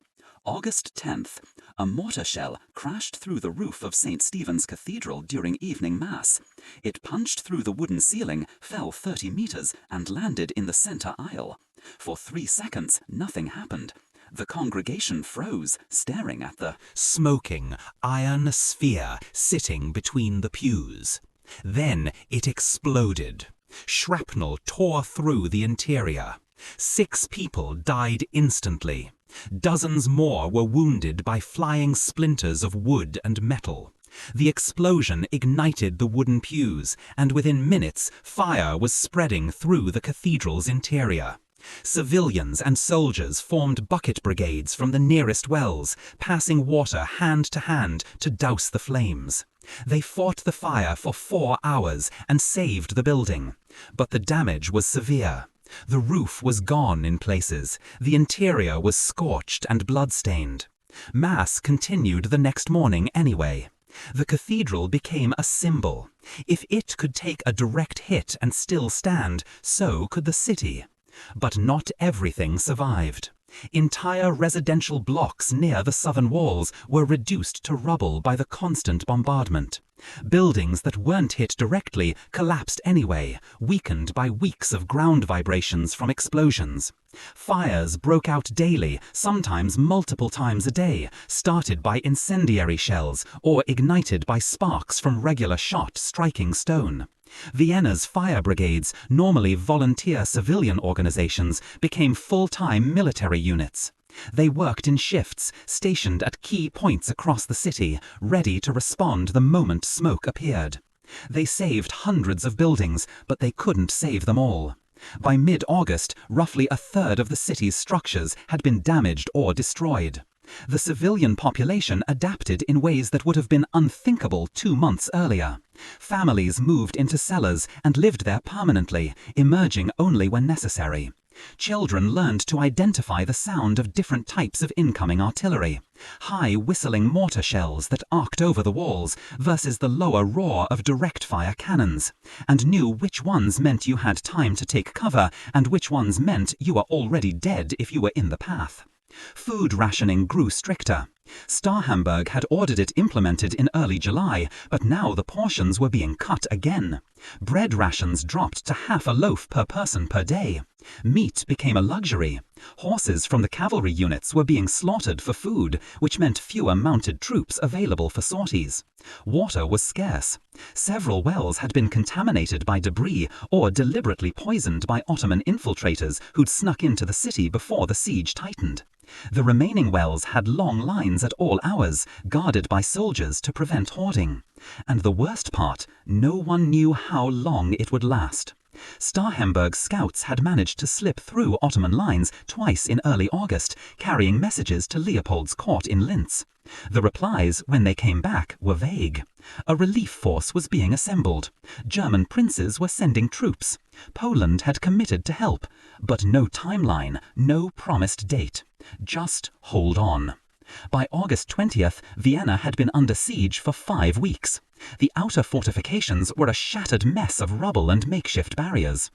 August 10th, a mortar shell crashed through the roof of St. Stephen's Cathedral during evening mass. It punched through the wooden ceiling, fell 30 meters, and landed in the center aisle. For 3 seconds, nothing happened. The congregation froze, staring at the smoking iron sphere sitting between the pews. Then it exploded. Shrapnel tore through the interior. 6 people died instantly. Dozens more were wounded by flying splinters of wood and metal. The explosion ignited the wooden pews, and within minutes fire was spreading through the cathedral's interior. Civilians and soldiers formed bucket brigades from the nearest wells, passing water hand to douse the flames. They fought the fire for 4 hours and saved the building, but the damage was severe. The roof was gone in places. The interior was scorched and blood-stained. Mass continued the next morning anyway. The cathedral became a symbol. If it could take a direct hit and still stand, so could the city. But not everything survived. Entire residential blocks near the southern walls were reduced to rubble by the constant bombardment. Buildings that weren't hit directly collapsed anyway, weakened by weeks of ground vibrations from explosions. Fires broke out daily, sometimes multiple times a day, started by incendiary shells or ignited by sparks from regular shot striking stone. Vienna's fire brigades, normally volunteer civilian organizations, became full-time military units. They worked in shifts, stationed at key points across the city, ready to respond the moment smoke appeared. They saved hundreds of buildings, but they couldn't save them all. By mid-August, roughly a third of the city's structures had been damaged or destroyed. The civilian population adapted in ways that would have been unthinkable 2 months earlier. Families moved into cellars and lived there permanently, emerging only when necessary. Children learned to identify the sound of different types of incoming artillery. High whistling mortar shells that arced over the walls versus the lower roar of direct fire cannons, and knew which ones meant you had time to take cover and which ones meant you were already dead if you were in the path. Food rationing grew stricter. Starhemberg had ordered it implemented in early July, but now the portions were being cut again. Bread rations dropped to half a loaf per person per day. Meat became a luxury. Horses from the cavalry units were being slaughtered for food, which meant fewer mounted troops available for sorties. Water was scarce. Several wells had been contaminated by debris or deliberately poisoned by Ottoman infiltrators who'd snuck into the city before the siege tightened. The remaining wells had long lines at all hours, guarded by soldiers to prevent hoarding. And the worst part, no one knew how long it would last. Starhemberg's scouts had managed to slip through Ottoman lines twice in early August, carrying messages to Leopold's court in Linz. The replies, when they came back, were vague. A relief force was being assembled. German princes were sending troops. Poland had committed to help, but no timeline, no promised date. Just hold on. By August 20th, Vienna had been under siege for 5 weeks. The outer fortifications were a shattered mess of rubble and makeshift barriers.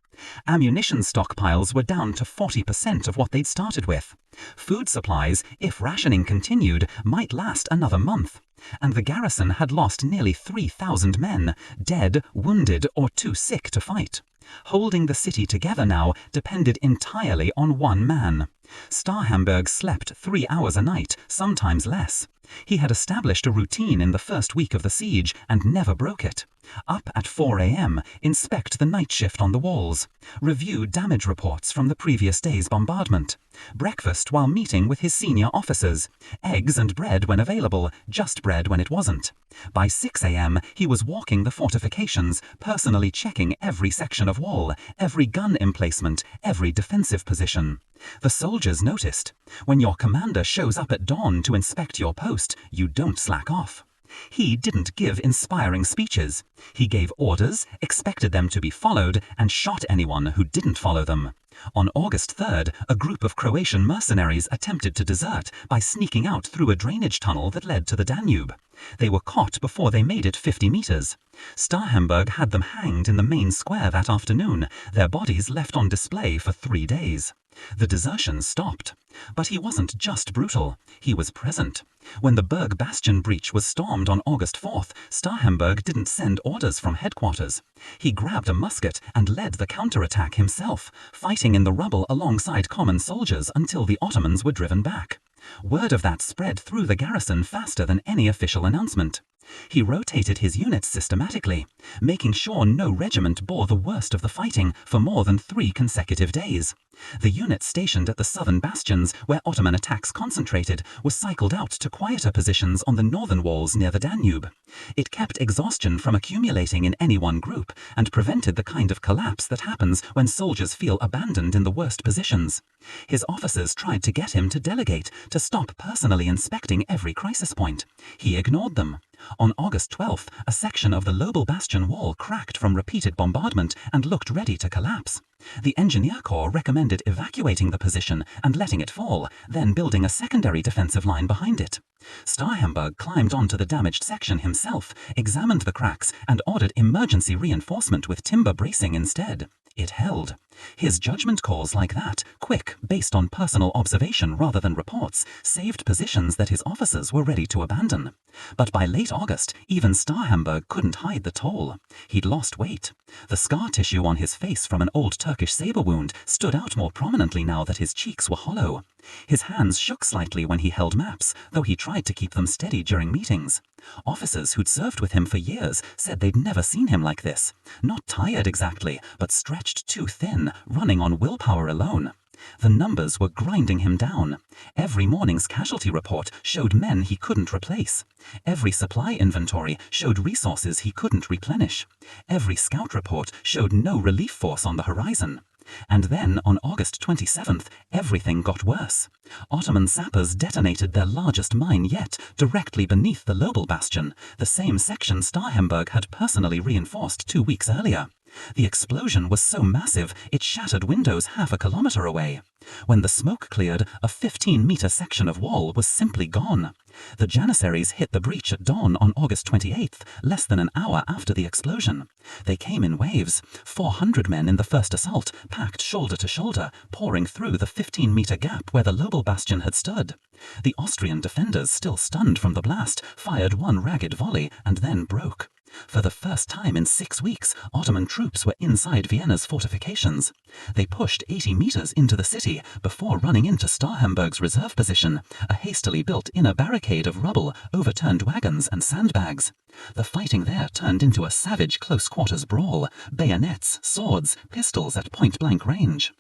Ammunition stockpiles were down to 40% of what they'd started with. Food supplies, if rationing continued, might last another month. And the garrison had lost nearly 3,000 men, dead, wounded, or too sick to fight. Holding the city together now depended entirely on one man. Starhemberg slept 3 hours a night, sometimes less. He had established a routine in the first week of the siege and never broke it. Up at 4 a.m., inspect the night shift on the walls. Review damage reports from the previous day's bombardment. Breakfast while meeting with his senior officers. Eggs and bread when available, just bread when it wasn't. By 6 a.m., he was walking the fortifications, personally checking every section of wall, every gun emplacement, every defensive position. The soldiers noticed. When your commander shows up at dawn to inspect your post, you don't slack off. He didn't give inspiring speeches. He gave orders, expected them to be followed, and shot anyone who didn't follow them. On August 3rd, a group of Croatian mercenaries attempted to desert by sneaking out through a drainage tunnel that led to the Danube. They were caught before they made it 50 meters. Starhemberg had them hanged in the main square that afternoon, their bodies left on display for 3 days. The desertion stopped. But he wasn't just brutal, he was present. When the Berg Bastion breach was stormed on August 4th, Starhemberg didn't send orders from headquarters. He grabbed a musket and led the counterattack himself, fighting in the rubble alongside common soldiers until the Ottomans were driven back. Word of that spread through the garrison faster than any official announcement. He rotated his units systematically, making sure no regiment bore the worst of the fighting for more than 3 consecutive days. The units stationed at the southern bastions, where Ottoman attacks concentrated, were cycled out to quieter positions on the northern walls near the Danube. It kept exhaustion from accumulating in any one group, and prevented the kind of collapse that happens when soldiers feel abandoned in the worst positions. His officers tried to get him to delegate, to stop personally inspecting every crisis point. He ignored them. On August 12th, a section of the Lobel Bastion wall cracked from repeated bombardment and looked ready to collapse. The Engineer Corps recommended evacuating the position and letting it fall, then building a secondary defensive line behind it. Starhemberg climbed onto the damaged section himself, examined the cracks, and ordered emergency reinforcement with timber bracing instead. It held. His judgment calls like that, quick, based on personal observation rather than reports, saved positions that his officers were ready to abandon. But by late August, even Starhemberg couldn't hide the toll. He'd lost weight. The scar tissue on his face from an old Turkish saber wound stood out more prominently now that his cheeks were hollow. His hands shook slightly when he held maps, though he tried to keep them steady during meetings. Officers who'd served with him for years said they'd never seen him like this. Not tired exactly, but stretched too thin, running on willpower alone. The numbers were grinding him down. Every morning's casualty report showed men he couldn't replace. Every supply inventory showed resources he couldn't replenish. Every scout report showed no relief force on the horizon. And then, on August 27th, everything got worse. Ottoman sappers detonated their largest mine yet, directly beneath the Lobel Bastion, the same section Starhemberg had personally reinforced 2 weeks earlier. The explosion was so massive, it shattered windows half a kilometer away. When the smoke cleared, a 15-meter section of wall was simply gone. The Janissaries hit the breach at dawn on August 28th, less than an hour after the explosion. They came in waves, 400 men in the first assault, packed shoulder to shoulder, pouring through the 15-meter gap where the Lobel Bastion had stood. The Austrian defenders, still stunned from the blast, fired one ragged volley and then broke. For the first time in 6 weeks, Ottoman troops were inside Vienna's fortifications. They pushed 80 meters into the city before running into Starhemberg's reserve position, a hastily built inner barricade of rubble, overturned wagons and sandbags. The fighting there turned into a savage close-quarters brawl, bayonets, swords, pistols at point-blank range.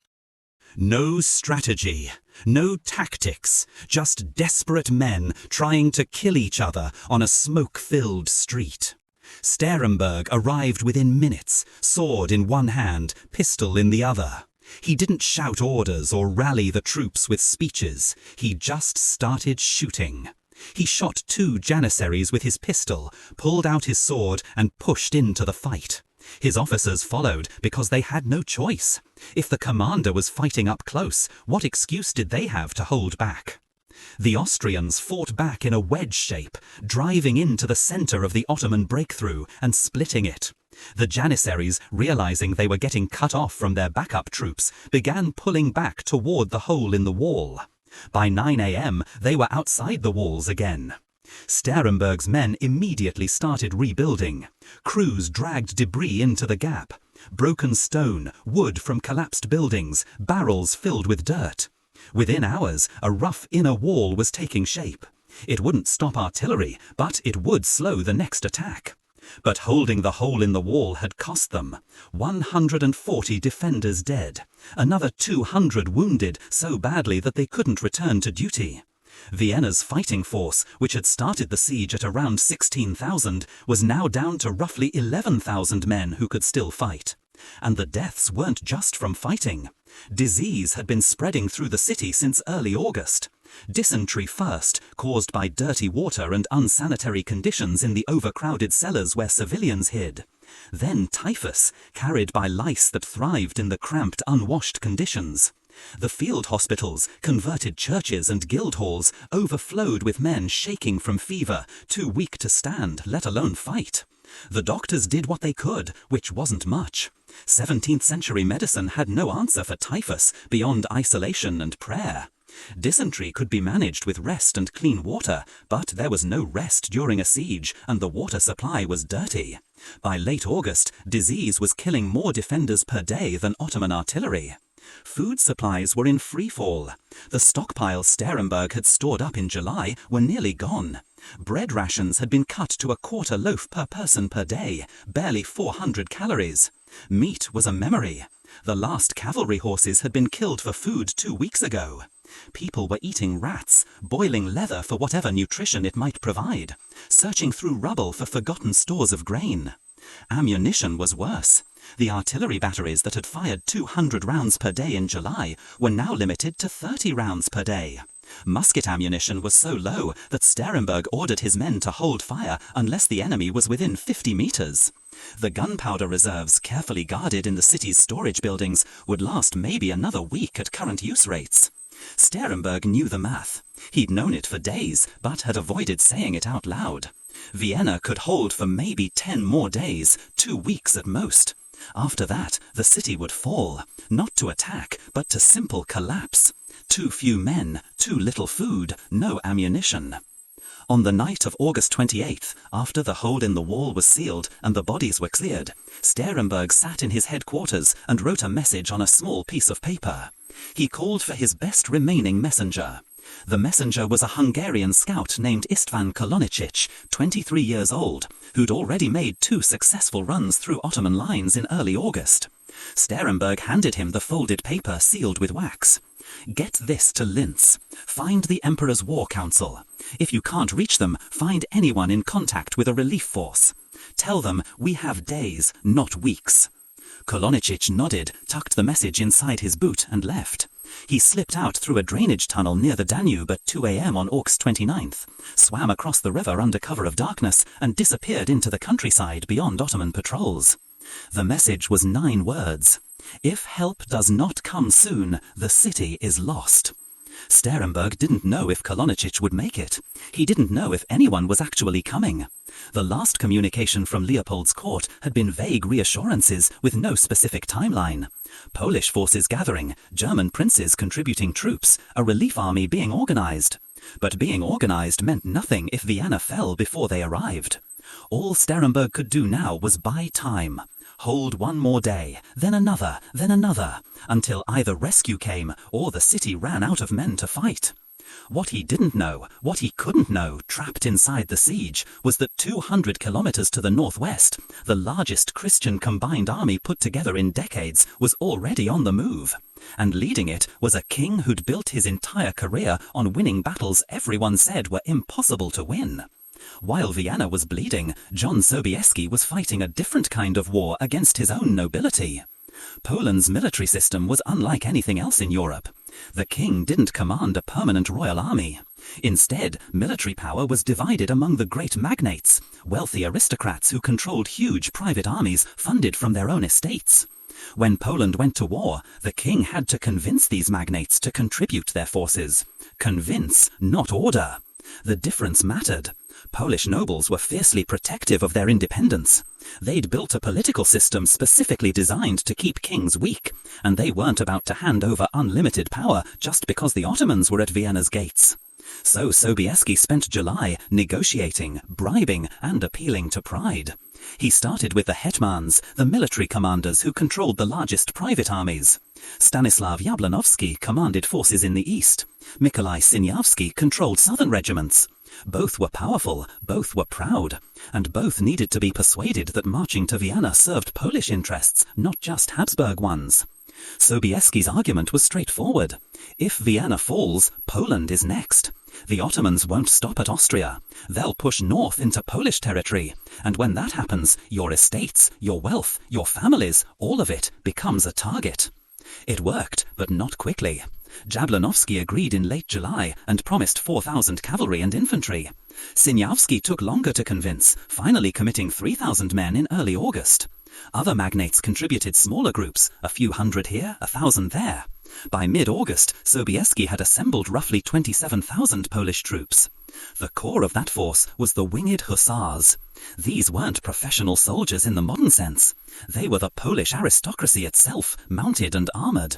No strategy, no tactics, just desperate men trying to kill each other on a smoke-filled street. Sterenberg arrived within minutes, sword in one hand, pistol in the other. He didn't shout orders or rally the troops with speeches. He just started shooting. He shot 2 janissaries with his pistol, pulled out his sword and pushed into the fight. His officers followed because they had no choice. If the commander was fighting up close, what excuse did they have to hold back? The Austrians fought back in a wedge shape, driving into the center of the Ottoman breakthrough and splitting it. The janissaries, realizing they were getting cut off from their backup troops, began pulling back toward the hole in the wall. By 9 a.m., they were outside the walls again. Sterenberg's men immediately started rebuilding. Crews dragged debris into the gap. Broken stone, wood from collapsed buildings, barrels filled with dirt. Within hours, a rough inner wall was taking shape. It wouldn't stop artillery, but it would slow the next attack. But holding the hole in the wall had cost them. 140 defenders dead. Another 200 wounded so badly that they couldn't return to duty. Vienna's fighting force, which had started the siege at around 16,000, was now down to roughly 11,000 men who could still fight. And the deaths weren't just from fighting. Disease had been spreading through the city since early August. Dysentery first, caused by dirty water and unsanitary conditions in the overcrowded cellars where civilians hid. Then typhus, carried by lice that thrived in the cramped, unwashed conditions. The field hospitals, converted churches and guild halls overflowed with men shaking from fever, too weak to stand, let alone fight. The doctors did what they could, which wasn't much. 17th century medicine had no answer for typhus beyond isolation and prayer. Dysentery could be managed with rest and clean water, but there was no rest during a siege, and the water supply was dirty. By late August, disease was killing more defenders per day than Ottoman artillery. Food supplies were in freefall. The stockpiles Sterenberg had stored up in July were nearly gone. Bread rations had been cut to a quarter loaf per person per day, barely 400 calories. Meat was a memory. The last cavalry horses had been killed for food 2 weeks ago. People were eating rats, boiling leather for whatever nutrition it might provide, searching through rubble for forgotten stores of grain. Ammunition was worse. The artillery batteries that had fired 200 rounds per day in July were now limited to 30 rounds per day. Musket ammunition was so low that Sterenberg ordered his men to hold fire unless the enemy was within 50 meters. The gunpowder reserves, carefully guarded in the city's storage buildings, would last maybe another week at current use rates. Sterenberg knew the math. He'd known it for days, but had avoided saying it out loud. Vienna could hold for maybe 10 more days, 2 weeks at most. After that, the city would fall, not to attack, but to simple collapse. Too few men, too little food, no ammunition. On the night of August 28th, after the hole in the wall was sealed and the bodies were cleared, Sterenberg sat in his headquarters and wrote a message on a small piece of paper. He called for his best remaining messenger. The messenger was a Hungarian scout named István Kolonicic, 23 years old, who'd already made 2 successful runs through Ottoman lines in early August. Sterenberg handed him the folded paper sealed with wax. Get this to Linz. Find the Emperor's War Council. If you can't reach them, find anyone in contact with a relief force. Tell them we have days, not weeks. Kolonicic nodded, tucked the message inside his boot and left. He slipped out through a drainage tunnel near the Danube at 2 a.m. on August 29th, swam across the river under cover of darkness, and disappeared into the countryside beyond Ottoman patrols. The message was 9 words. If help does not come soon, the city is lost. Sterenberg didn't know if Kolonicic would make it. He didn't know if anyone was actually coming. The last communication from Leopold's court had been vague reassurances with no specific timeline. Polish forces gathering, German princes contributing troops, a relief army being organized. But being organized meant nothing if Vienna fell before they arrived. All Sterenberg could do now was buy time. Hold 1 more day, then another, until either rescue came or the city ran out of men to fight. What he didn't know, what he couldn't know, trapped inside the siege, was that 200 kilometers to the northwest, the largest Christian combined army put together in decades, was already on the move. And leading it was a king who'd built his entire career on winning battles everyone said were impossible to win. While Vienna was bleeding, Jan Sobieski was fighting a different kind of war against his own nobility. Poland's military system was unlike anything else in Europe. The king didn't command a permanent royal army. Instead, military power was divided among the great magnates, wealthy aristocrats who controlled huge private armies funded from their own estates. When Poland went to war, the king had to convince these magnates to contribute their forces. Convince, not order. The difference mattered. Polish nobles were fiercely protective of their independence. They'd built a political system specifically designed to keep kings weak, and they weren't about to hand over unlimited power just because the Ottomans were at Vienna's gates. So Sobieski spent July negotiating, bribing, and appealing to pride. He started with the hetmans, the military commanders who controlled the largest private armies. Stanislav Jablanowski commanded forces in the east. Mikołaj Siniawski controlled southern regiments. Both were powerful, both were proud, and both needed to be persuaded that marching to Vienna served Polish interests, not just Habsburg ones. Sobieski's argument was straightforward. If Vienna falls, Poland is next. The Ottomans won't stop at Austria. They'll push north into Polish territory, and when that happens, your estates, your wealth, your families, all of it becomes a target. It worked, but not quickly. Jablanowski agreed in late July and promised 4,000 cavalry and infantry. Siniawski took longer to convince, finally committing 3,000 men in early August. Other magnates contributed smaller groups, a few hundred here, 1,000 there. By mid-August, Sobieski had assembled roughly 27,000 Polish troops. The core of that force was the Winged Hussars. These weren't professional soldiers in the modern sense. They were the Polish aristocracy itself, mounted and armoured.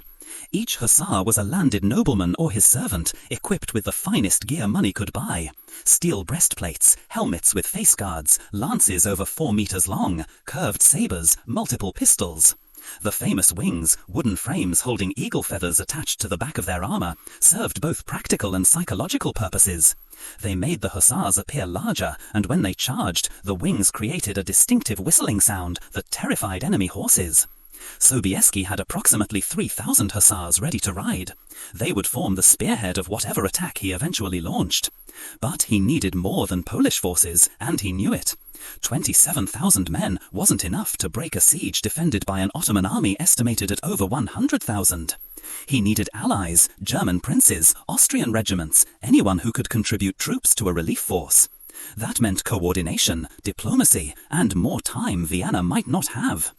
Each hussar was a landed nobleman or his servant, equipped with the finest gear money could buy. Steel breastplates, helmets with face guards, lances over 4 meters long, curved sabres, multiple pistols. The famous wings, wooden frames holding eagle feathers attached to the back of their armour, served both practical and psychological purposes. They made the hussars appear larger, and when they charged, the wings created a distinctive whistling sound that terrified enemy horses. Sobieski had approximately 3,000 hussars ready to ride. They would form the spearhead of whatever attack he eventually launched. But he needed more than Polish forces, and he knew it. 27,000 men wasn't enough to break a siege defended by an Ottoman army estimated at over 100,000. He needed allies, German princes, Austrian regiments, anyone who could contribute troops to a relief force. That meant coordination, diplomacy, and more time Vienna might not have.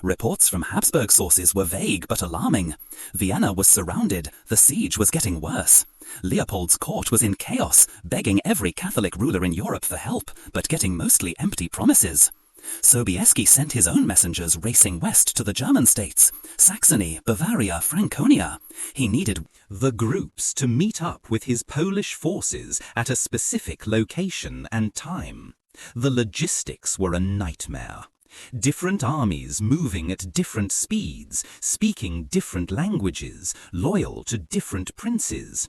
Reports from Habsburg sources were vague but alarming. Vienna was surrounded, the siege was getting worse. Leopold's court was in chaos, begging every Catholic ruler in Europe for help, but getting mostly empty promises. Sobieski sent his own messengers racing west to the German states, Saxony, Bavaria, Franconia. He needed the groups to meet up with his Polish forces at a specific location and time. The logistics were a nightmare. Different armies moving at different speeds, speaking different languages, loyal to different princes.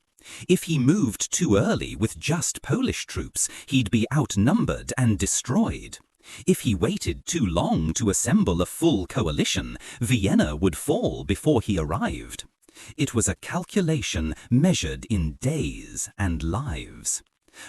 If he moved too early with just Polish troops, he'd be outnumbered and destroyed. If he waited too long to assemble a full coalition, Vienna would fall before he arrived. It was a calculation measured in days and lives.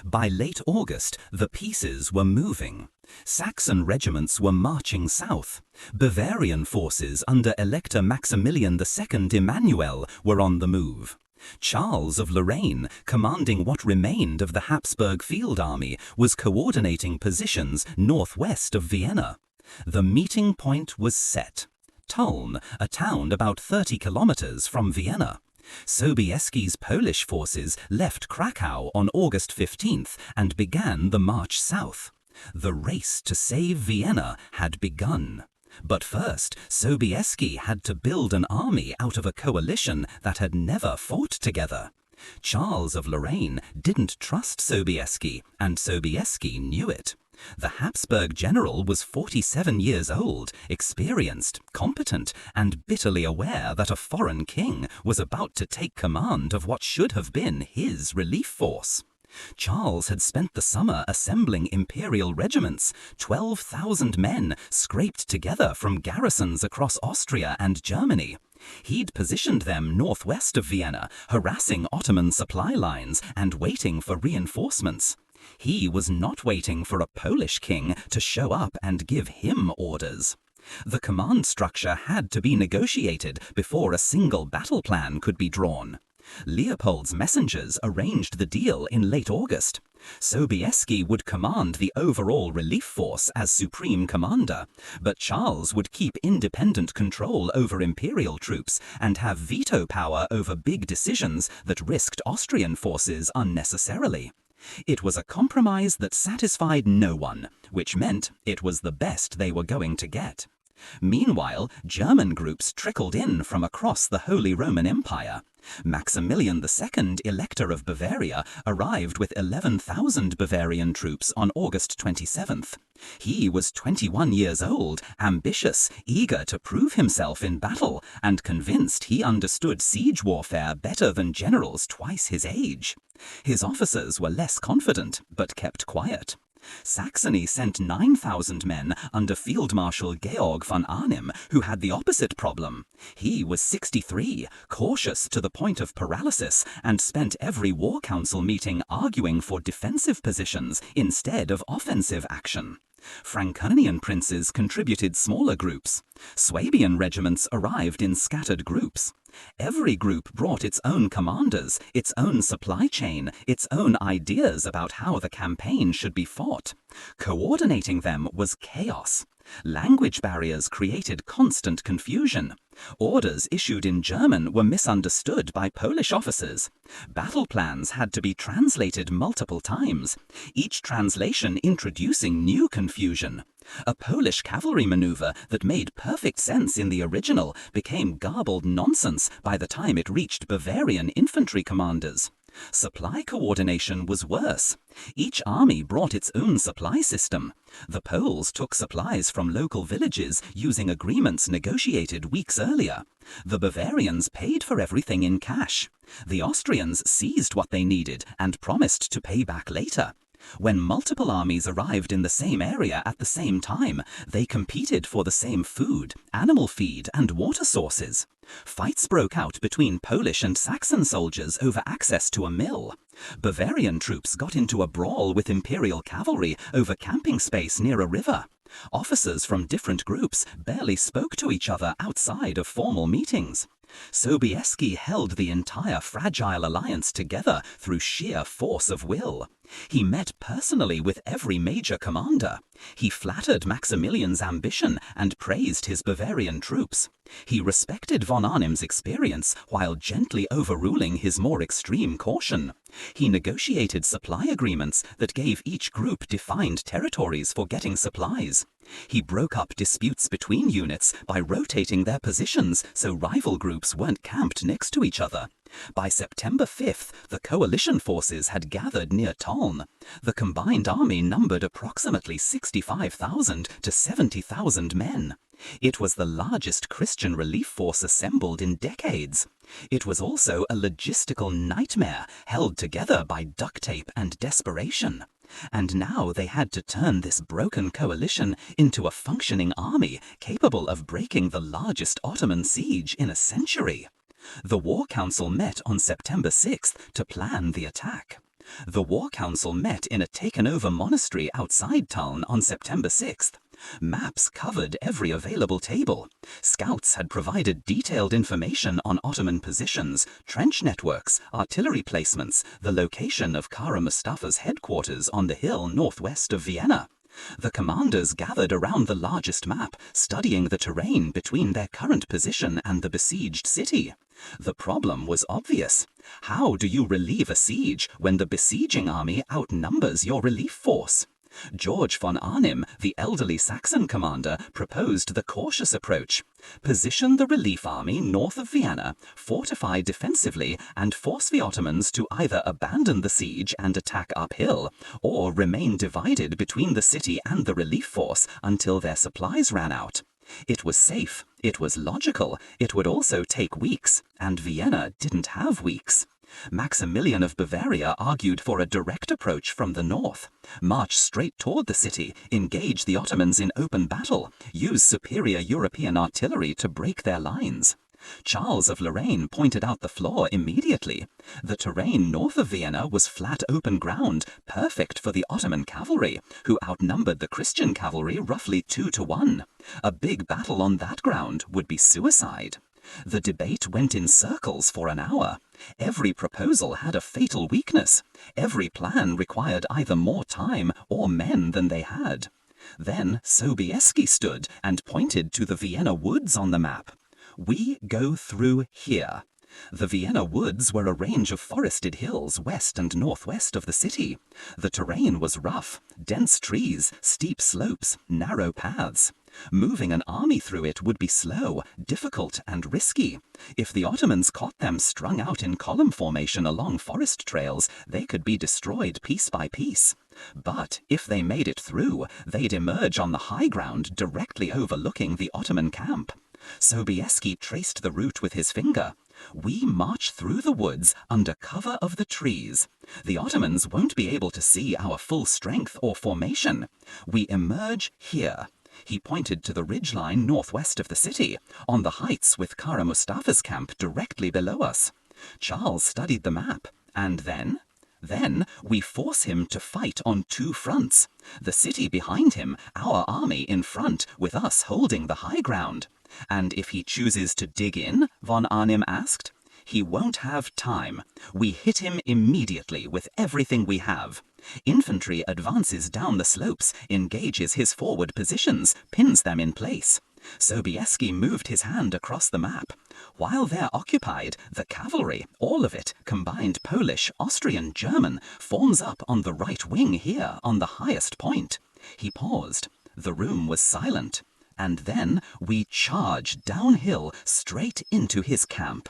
By late August, the pieces were moving. Saxon regiments were marching south. Bavarian forces under Elector Maximilian II Emmanuel were on the move. Charles of Lorraine, commanding what remained of the Habsburg field army, was coordinating positions northwest of Vienna. The meeting point was set. Tulln, a town about 30 kilometers from Vienna. Sobieski's Polish forces left Krakow on August 15th and began the march south. The race to save Vienna had begun. But first, Sobieski had to build an army out of a coalition that had never fought together. Charles of Lorraine didn't trust Sobieski, and Sobieski knew it. The Habsburg general was 47 years old, experienced, competent, and bitterly aware that a foreign king was about to take command of what should have been his relief force. Charles had spent the summer assembling imperial regiments, 12,000 men scraped together from garrisons across Austria and Germany. He'd positioned them northwest of Vienna, harassing Ottoman supply lines and waiting for reinforcements. He was not waiting for a Polish king to show up and give him orders. The command structure had to be negotiated before a single battle plan could be drawn. Leopold's messengers arranged the deal in late August. Sobieski would command the overall relief force as supreme commander, but Charles would keep independent control over imperial troops and have veto power over big decisions that risked Austrian forces unnecessarily. It was a compromise that satisfied no one, which meant it was the best they were going to get. Meanwhile, German groups trickled in from across the Holy Roman Empire. Maximilian II, Elector of Bavaria, arrived with 11,000 Bavarian troops on August 27th. He was 21 years old, ambitious, eager to prove himself in battle, and convinced he understood siege warfare better than generals twice his age. His officers were less confident, but kept quiet. Saxony sent 9,000 men under Field Marshal Georg von Arnim, who had the opposite problem. He was 63, cautious to the point of paralysis, and spent every war council meeting arguing for defensive positions instead of offensive action. Franconian princes contributed smaller groups. Swabian regiments arrived in scattered groups. Every group brought its own commanders, its own supply chain, its own ideas about how the campaign should be fought. Coordinating them was chaos. Language barriers created constant confusion. Orders issued in German were misunderstood by Polish officers. Battle plans had to be translated multiple times, each translation introducing new confusion. A Polish cavalry maneuver that made perfect sense in the original became garbled nonsense by the time it reached Bavarian infantry commanders. Supply coordination was worse. Each army brought its own supply system. The Poles took supplies from local villages using agreements negotiated weeks earlier. The Bavarians paid for everything in cash. The Austrians seized what they needed and promised to pay back later. When multiple armies arrived in the same area at the same time, they competed for the same food, animal feed, and water sources. Fights broke out between Polish and Saxon soldiers over access to a mill. Bavarian troops got into a brawl with imperial cavalry over camping space near a river. Officers from different groups barely spoke to each other outside of formal meetings. Sobieski held the entire fragile alliance together through sheer force of will. He met personally with every major commander. He flattered Maximilian's ambition and praised his Bavarian troops. He respected von Arnim's experience while gently overruling his more extreme caution. He negotiated supply agreements that gave each group defined territories for getting supplies. He broke up disputes between units by rotating their positions so rival groups weren't camped next to each other. By September 5th, the coalition forces had gathered near Toln. The combined army numbered approximately 65,000 to 70,000 men. It was the largest Christian relief force assembled in decades. It was also a logistical nightmare held together by duct tape and desperation. And now they had to turn this broken coalition into a functioning army capable of breaking the largest Ottoman siege in a century. The War Council met on September 6th to plan the attack. The War Council met in a taken-over monastery outside Tulln on September 6th. Maps covered every available table. Scouts had provided detailed information on Ottoman positions, trench networks, artillery placements, the location of Kara Mustafa's headquarters on the hill northwest of Vienna. The commanders gathered around the largest map, studying the terrain between their current position and the besieged city. The problem was obvious. How do you relieve a siege when the besieging army outnumbers your relief force? George von Arnim, the elderly Saxon commander, proposed the cautious approach. Position the relief army north of Vienna, fortify defensively, and force the Ottomans to either abandon the siege and attack uphill, or remain divided between the city and the relief force until their supplies ran out. It was safe, it was logical, it would also take weeks, and Vienna didn't have weeks. Maximilian of Bavaria argued for a direct approach from the north. March straight toward the city, engage the Ottomans in open battle, use superior European artillery to break their lines. Charles of Lorraine pointed out the flaw immediately. The terrain north of Vienna was flat open ground, perfect for the Ottoman cavalry, who outnumbered the Christian cavalry roughly 2 to 1. A big battle on that ground would be suicide. The debate went in circles for an hour. Every proposal had a fatal weakness. Every plan required either more time or men than they had. Then Sobieski stood and pointed to the Vienna woods on the map. "We go through here." The Vienna woods were a range of forested hills west and northwest of the city. The terrain was rough, dense trees, steep slopes, narrow paths. Moving an army through it would be slow, difficult, and risky. If the Ottomans caught them strung out in column formation along forest trails, they could be destroyed piece by piece. But if they made it through, they'd emerge on the high ground directly overlooking the Ottoman camp. Sobieski traced the route with his finger. "We march through the woods under cover of the trees. The Ottomans won't be able to see our full strength or formation. We emerge here." He pointed to the ridgeline northwest of the city, on the heights with Kara Mustafa's camp directly below us. Charles studied the map, and then we force him to fight on 2 fronts. The city behind him, our army in front, with us holding the high ground. "And if he chooses to dig in?" von Arnim asked. "He won't have time. We hit him immediately with everything we have. Infantry advances down the slopes, engages his forward positions, pins them in place." Sobieski moved his hand across the map. "While they're occupied, the cavalry, all of it, combined Polish, Austrian, German, forms up on the right wing here on the highest point." He paused. The room was silent. "And then we charge downhill straight into his camp."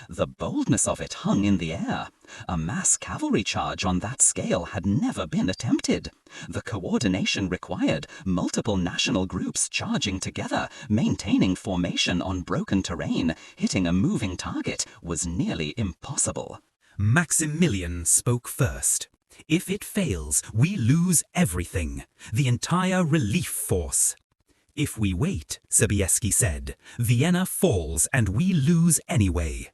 The boldness of it hung in the air. A mass cavalry charge on that scale had never been attempted. The coordination required, multiple national groups charging together, maintaining formation on broken terrain, hitting a moving target, was nearly impossible. Maximilian spoke first. "If it fails, we lose everything, the entire relief force." "If we wait," Sobieski said, "Vienna falls and we lose anyway."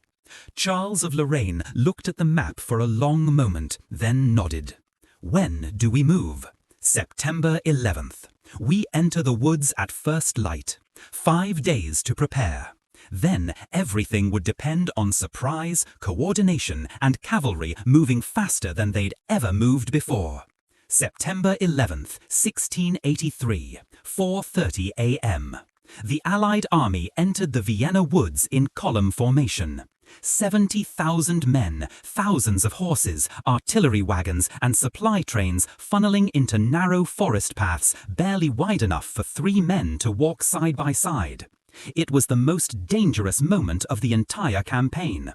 Charles of Lorraine looked at the map for a long moment, then nodded. "When do we move?" "September 11th. We enter the woods at first light. 5 days to prepare. Then everything would depend on surprise, coordination, and cavalry moving faster than they'd ever moved before." September 11th, 1683, 4:30 a.m. The Allied army entered the Vienna woods in column formation. 70,000 men, thousands of horses, artillery wagons, and supply trains funneling into narrow forest paths barely wide enough for 3 men to walk side by side. It was the most dangerous moment of the entire campaign.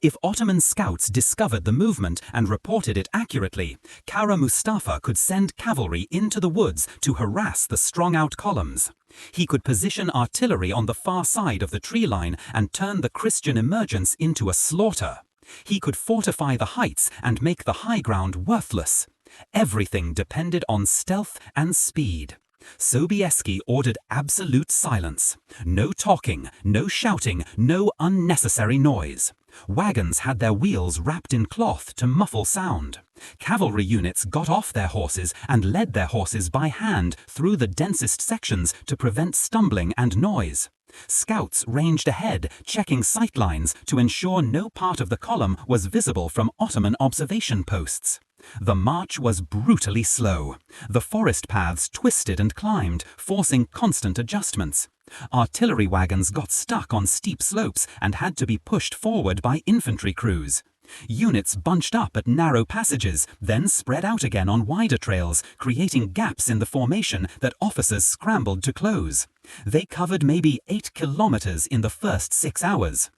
If Ottoman scouts discovered the movement and reported it accurately, Kara Mustafa could send cavalry into the woods to harass the strung-out columns. He could position artillery on the far side of the tree line and turn the Christian emergence into a slaughter. He could fortify the heights and make the high ground worthless. Everything depended on stealth and speed. Sobieski ordered absolute silence. No talking, no shouting, no unnecessary noise. Wagons had their wheels wrapped in cloth to muffle sound. Cavalry units got off their horses and led their horses by hand through the densest sections to prevent stumbling and noise. Scouts ranged ahead, checking sightlines to ensure no part of the column was visible from Ottoman observation posts. The march was brutally slow. The forest paths twisted and climbed, forcing constant adjustments. Artillery wagons got stuck on steep slopes and had to be pushed forward by infantry crews. Units bunched up at narrow passages, then spread out again on wider trails, creating gaps in the formation that officers scrambled to close. They covered maybe 8 kilometers in the first 6 hours.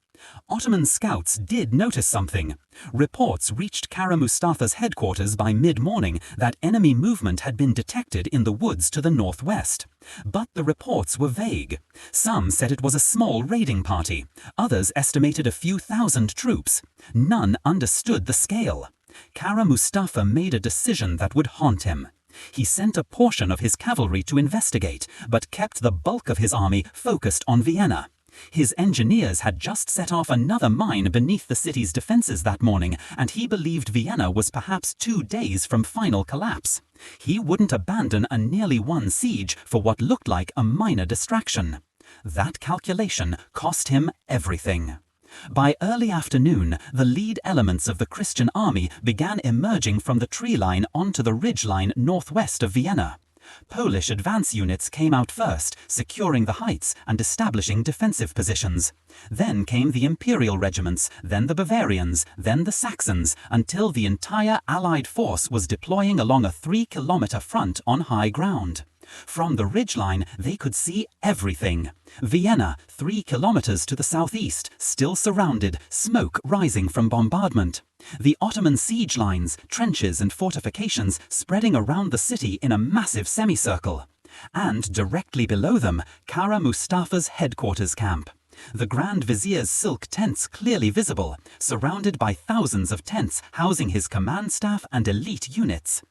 Ottoman scouts did notice something. Reports reached Kara Mustafa's headquarters by mid-morning that enemy movement had been detected in the woods to the northwest. But the reports were vague. Some said it was a small raiding party. Others estimated a few thousand troops. None understood the scale. Kara Mustafa made a decision that would haunt him. He sent a portion of his cavalry to investigate, but kept the bulk of his army focused on Vienna. His engineers had just set off another mine beneath the city's defenses that morning, and he believed Vienna was perhaps 2 days from final collapse. He wouldn't abandon a nearly won siege for what looked like a minor distraction. That calculation cost him everything. By early afternoon, the lead elements of the Christian army began emerging from the tree line onto the ridge line northwest of Vienna. Polish advance units came out first, securing the heights and establishing defensive positions. Then came the Imperial regiments, then the Bavarians, then the Saxons, until the entire Allied force was deploying along a 3-kilometer front on high ground. From the ridgeline, they could see everything. Vienna, 3 kilometers to the southeast, still surrounded, smoke rising from bombardment. The Ottoman siege lines, trenches and fortifications spreading around the city in a massive semicircle. And directly below them, Kara Mustafa's headquarters camp. The Grand Vizier's silk tents clearly visible, surrounded by thousands of tents housing his command staff and elite units.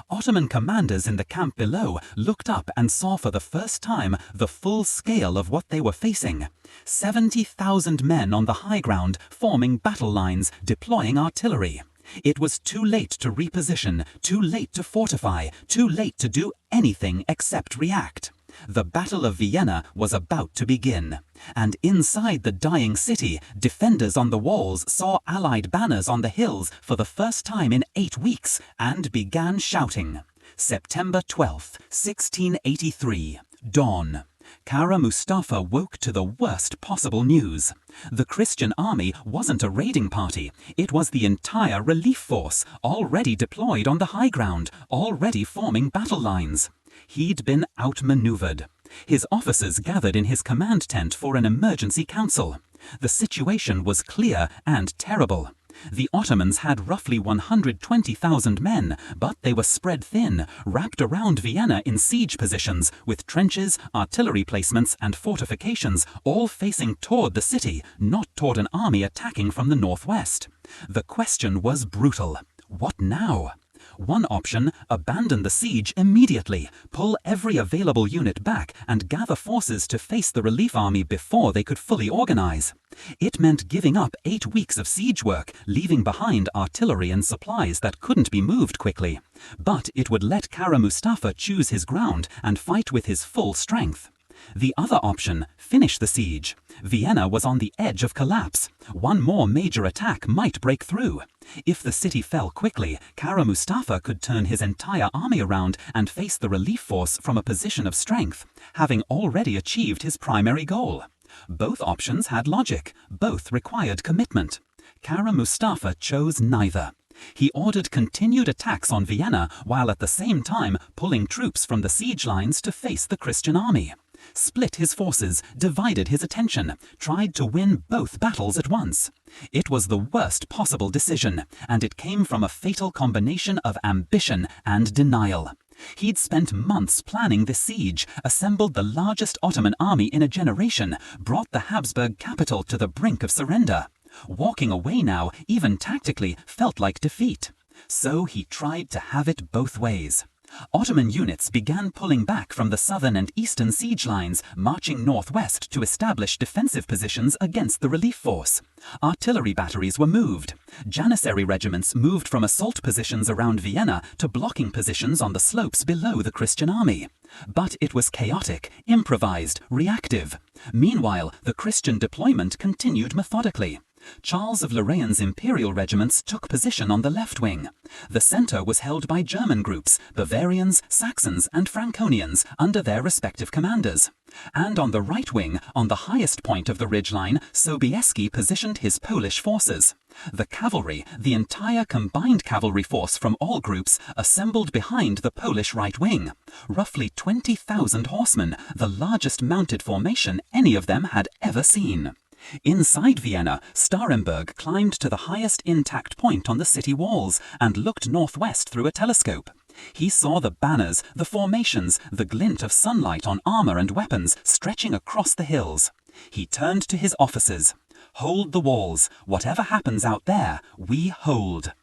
Ottoman commanders in the camp below looked up and saw for the first time the full scale of what they were facing. 70,000 men on the high ground forming battle lines, deploying artillery. It was too late to reposition, too late to fortify, too late to do anything except react. The Battle of Vienna was about to begin, and inside the dying city, defenders on the walls saw Allied banners on the hills for the first time in 8 weeks and began shouting. September 12th, 1683. Dawn. Kara Mustafa woke to the worst possible news. The Christian army wasn't a raiding party. It was the entire relief force, already deployed on the high ground, already forming battle lines. He'd been outmaneuvered. His officers gathered in his command tent for an emergency council. The situation was clear and terrible. The Ottomans had roughly 120,000 men, but they were spread thin, wrapped around Vienna in siege positions, with trenches, artillery placements and fortifications all facing toward the city, not toward an army attacking from the northwest. The question was brutal. What now? One option, abandon the siege immediately, pull every available unit back and gather forces to face the relief army before they could fully organize. It meant giving up 8 weeks of siege work, leaving behind artillery and supplies that couldn't be moved quickly. But it would let Kara Mustafa choose his ground and fight with his full strength. The other option, finish the siege. Vienna was on the edge of collapse. One more major attack might break through. If the city fell quickly, Kara Mustafa could turn his entire army around and face the relief force from a position of strength, having already achieved his primary goal. Both options had logic. Both required commitment. Kara Mustafa chose neither. He ordered continued attacks on Vienna while at the same time pulling troops from the siege lines to face the Christian army. Split his forces, divided his attention, tried to win both battles at once. It was the worst possible decision, and it came from a fatal combination of ambition and denial. He'd spent months planning this siege, assembled the largest Ottoman army in a generation, brought the Habsburg capital to the brink of surrender. Walking away now, even tactically, felt like defeat. So he tried to have it both ways. Ottoman units began pulling back from the southern and eastern siege lines, marching northwest to establish defensive positions against the relief force. Artillery batteries were moved. Janissary regiments moved from assault positions around Vienna to blocking positions on the slopes below the Christian army. But it was chaotic, improvised, reactive. Meanwhile, the Christian deployment continued methodically. Charles of Lorraine's imperial regiments took position on the left wing. The center was held by German groups, Bavarians, Saxons and Franconians, under their respective commanders. And on the right wing, on the highest point of the ridgeline, Sobieski positioned his Polish forces. The cavalry, the entire combined cavalry force from all groups, assembled behind the Polish right wing. Roughly 20,000 horsemen, the largest mounted formation any of them had ever seen. Inside Vienna, Starhemberg climbed to the highest intact point on the city walls and looked northwest through a telescope. He saw the banners, the formations, the glint of sunlight on armor and weapons stretching across the hills. He turned to his officers. "Hold the walls. Whatever happens out there, we hold."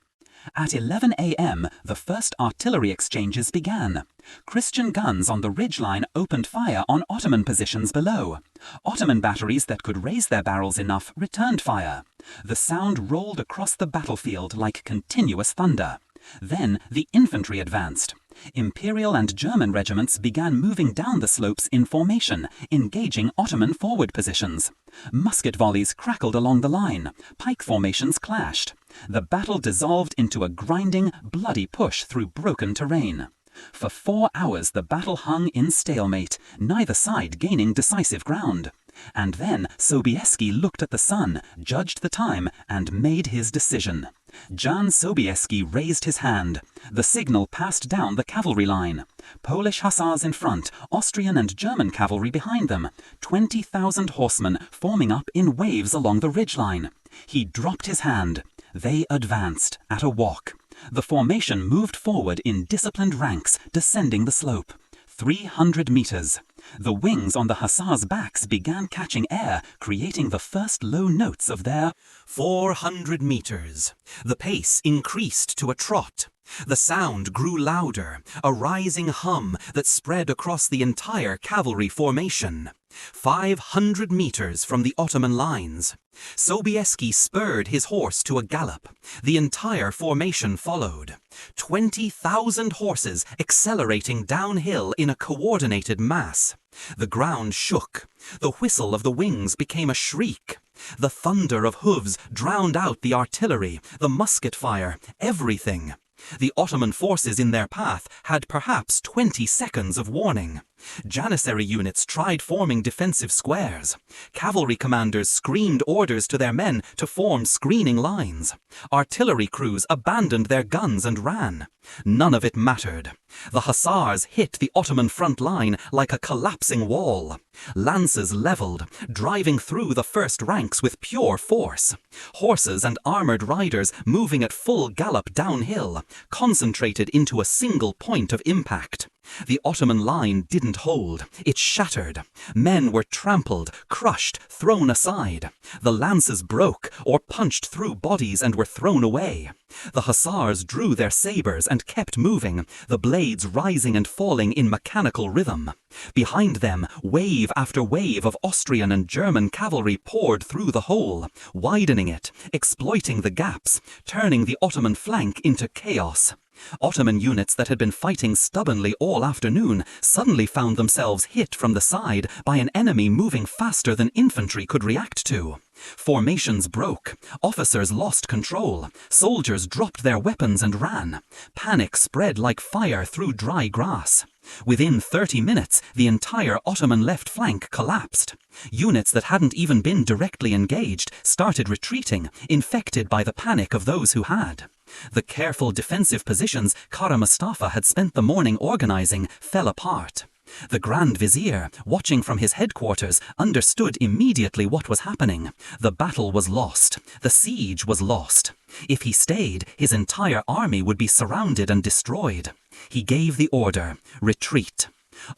At 11 a.m., the first artillery exchanges began. Christian guns on the ridgeline opened fire on Ottoman positions below. Ottoman batteries that could raise their barrels enough returned fire. The sound rolled across the battlefield like continuous thunder. Then the infantry advanced. Imperial and German regiments began moving down the slopes in formation, engaging Ottoman forward positions. Musket volleys crackled along the line. Pike formations clashed. The battle dissolved into a grinding, bloody push through broken terrain. For 4 hours the battle hung in stalemate, neither side gaining decisive ground. And then Sobieski looked at the sun, judged the time, and made his decision. Jan Sobieski raised his hand. The signal passed down the cavalry line. Polish hussars in front, Austrian and German cavalry behind them, 20,000 horsemen forming up in waves along the ridgeline. He dropped his hand. They advanced at a walk. The formation moved forward in disciplined ranks, descending the slope. 300 meters. The wings on the hussars' backs began catching air, creating the first low notes of their 400 meters. The pace increased to a trot. The sound grew louder, a rising hum that spread across the entire cavalry formation. 500 meters from the Ottoman lines. Sobieski spurred his horse to a gallop. The entire formation followed. 20,000 horses accelerating downhill in a coordinated mass. The ground shook. The whistle of the wings became a shriek. The thunder of hooves drowned out the artillery, the musket fire, everything. The Ottoman forces in their path had perhaps 20 seconds of warning. Janissary units tried forming defensive squares. Cavalry commanders screamed orders to their men to form screening lines. Artillery crews abandoned their guns and ran. None of it mattered. The hussars hit the Ottoman front line like a collapsing wall. Lances leveled, driving through the first ranks with pure force. Horses and armored riders moving at full gallop downhill, concentrated into a single point of impact. The Ottoman line didn't hold. It shattered. Men were trampled, crushed, thrown aside. The lances broke or punched through bodies and were thrown away. The hussars drew their sabres and kept moving, the blades rising and falling in mechanical rhythm. Behind them, wave after wave of Austrian and German cavalry poured through the hole, widening it, exploiting the gaps, turning the Ottoman flank into chaos. Ottoman units that had been fighting stubbornly all afternoon suddenly found themselves hit from the side by an enemy moving faster than infantry could react to. Formations broke, officers lost control, soldiers dropped their weapons and ran. Panic spread like fire through dry grass. Within 30 minutes, the entire Ottoman left flank collapsed. Units that hadn't even been directly engaged started retreating, infected by the panic of those who had. The careful defensive positions Kara Mustafa had spent the morning organizing fell apart. The Grand Vizier, watching from his headquarters, understood immediately what was happening. The battle was lost. The siege was lost. If he stayed, his entire army would be surrounded and destroyed. He gave the order, retreat.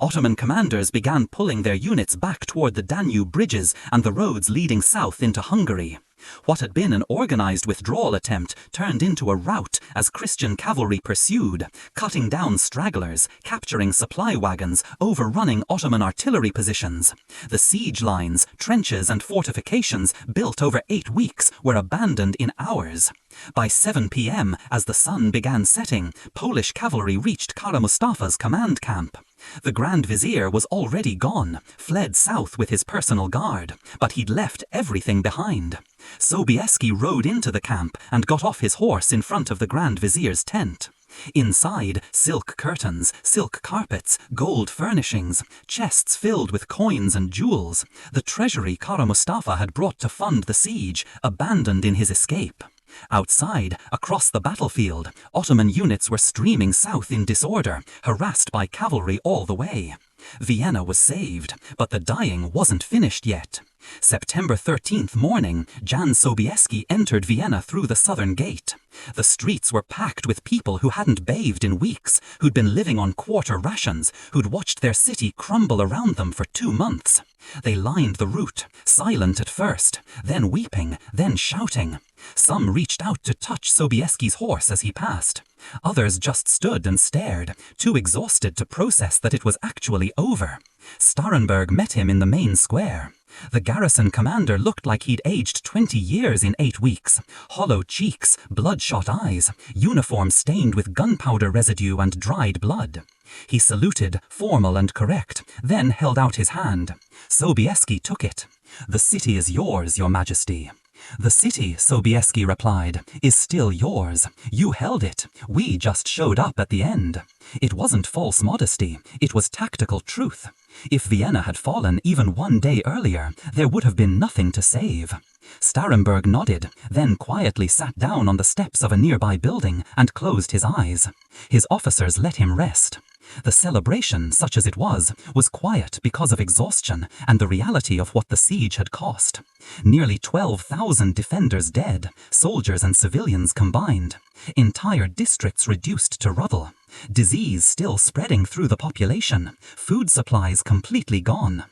Ottoman commanders began pulling their units back toward the Danube bridges and the roads leading south into Hungary. What had been an organized withdrawal attempt turned into a rout as Christian cavalry pursued, cutting down stragglers, capturing supply wagons, overrunning Ottoman artillery positions. The siege lines, trenches and fortifications built over 8 weeks were abandoned in hours. By 7 p.m., as the sun began setting, Polish cavalry reached Kara Mustafa's command camp. The Grand Vizier was already gone, fled south with his personal guard, but he'd left everything behind. Sobieski rode into the camp and got off his horse in front of the Grand Vizier's tent. Inside, silk curtains, silk carpets, gold furnishings, chests filled with coins and jewels. The treasury Kara Mustafa had brought to fund the siege, abandoned in his escape. Outside, across the battlefield, Ottoman units were streaming south in disorder, harassed by cavalry all the way. Vienna was saved, but the dying wasn't finished yet. September 13th morning, Jan Sobieski entered Vienna through the southern gate. The streets were packed with people who hadn't bathed in weeks, who'd been living on quarter rations, who'd watched their city crumble around them for 2 months. They lined the route, silent at first, then weeping, then shouting. Some reached out to touch Sobieski's horse as he passed. Others just stood and stared, too exhausted to process that it was actually over. Starrenberg met him in the main square. The garrison commander looked like he'd aged 20 years in 8 weeks. Hollow cheeks, bloodshot eyes, uniform stained with gunpowder residue and dried blood. He saluted, formal and correct, then held out his hand. Sobieski took it. "The city is yours, Your Majesty." "The city," Sobieski replied, "is still yours. You held it. We just showed up at the end." It wasn't false modesty. It was tactical truth. If Vienna had fallen even 1 day earlier, there would have been nothing to save. Starrenberg nodded, then quietly sat down on the steps of a nearby building and closed his eyes. His officers let him rest. The celebration, such as it was quiet because of exhaustion and the reality of what the siege had cost. Nearly 12,000 defenders dead, soldiers and civilians combined. Entire districts reduced to rubble. Disease still spreading through the population. Food supplies completely gone.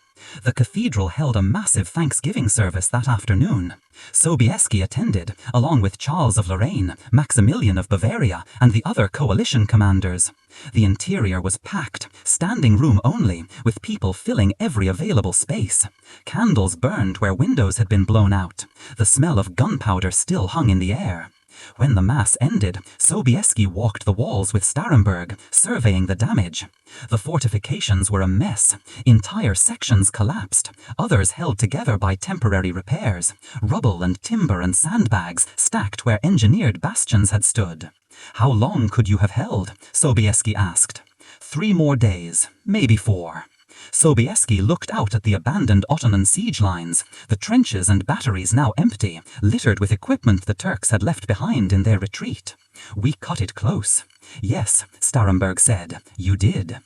The cathedral held a massive Thanksgiving service that afternoon. Sobieski attended, along with Charles of Lorraine, Maximilian of Bavaria, and the other coalition commanders. The interior was packed, standing room only, with people filling every available space. Candles burned where windows had been blown out. The smell of gunpowder still hung in the air. When the mass ended, Sobieski walked the walls with Starrenberg, surveying the damage. The fortifications were a mess. Entire sections collapsed, others held together by temporary repairs. Rubble and timber and sandbags stacked where engineered bastions had stood. "How long could you have held?" Sobieski asked. 3 more days, maybe 4. Sobieski looked out at the abandoned Ottoman siege lines, the trenches and batteries now empty, littered with equipment the Turks had left behind in their retreat. "We cut it close." "Yes," Starrenberg said, "you did."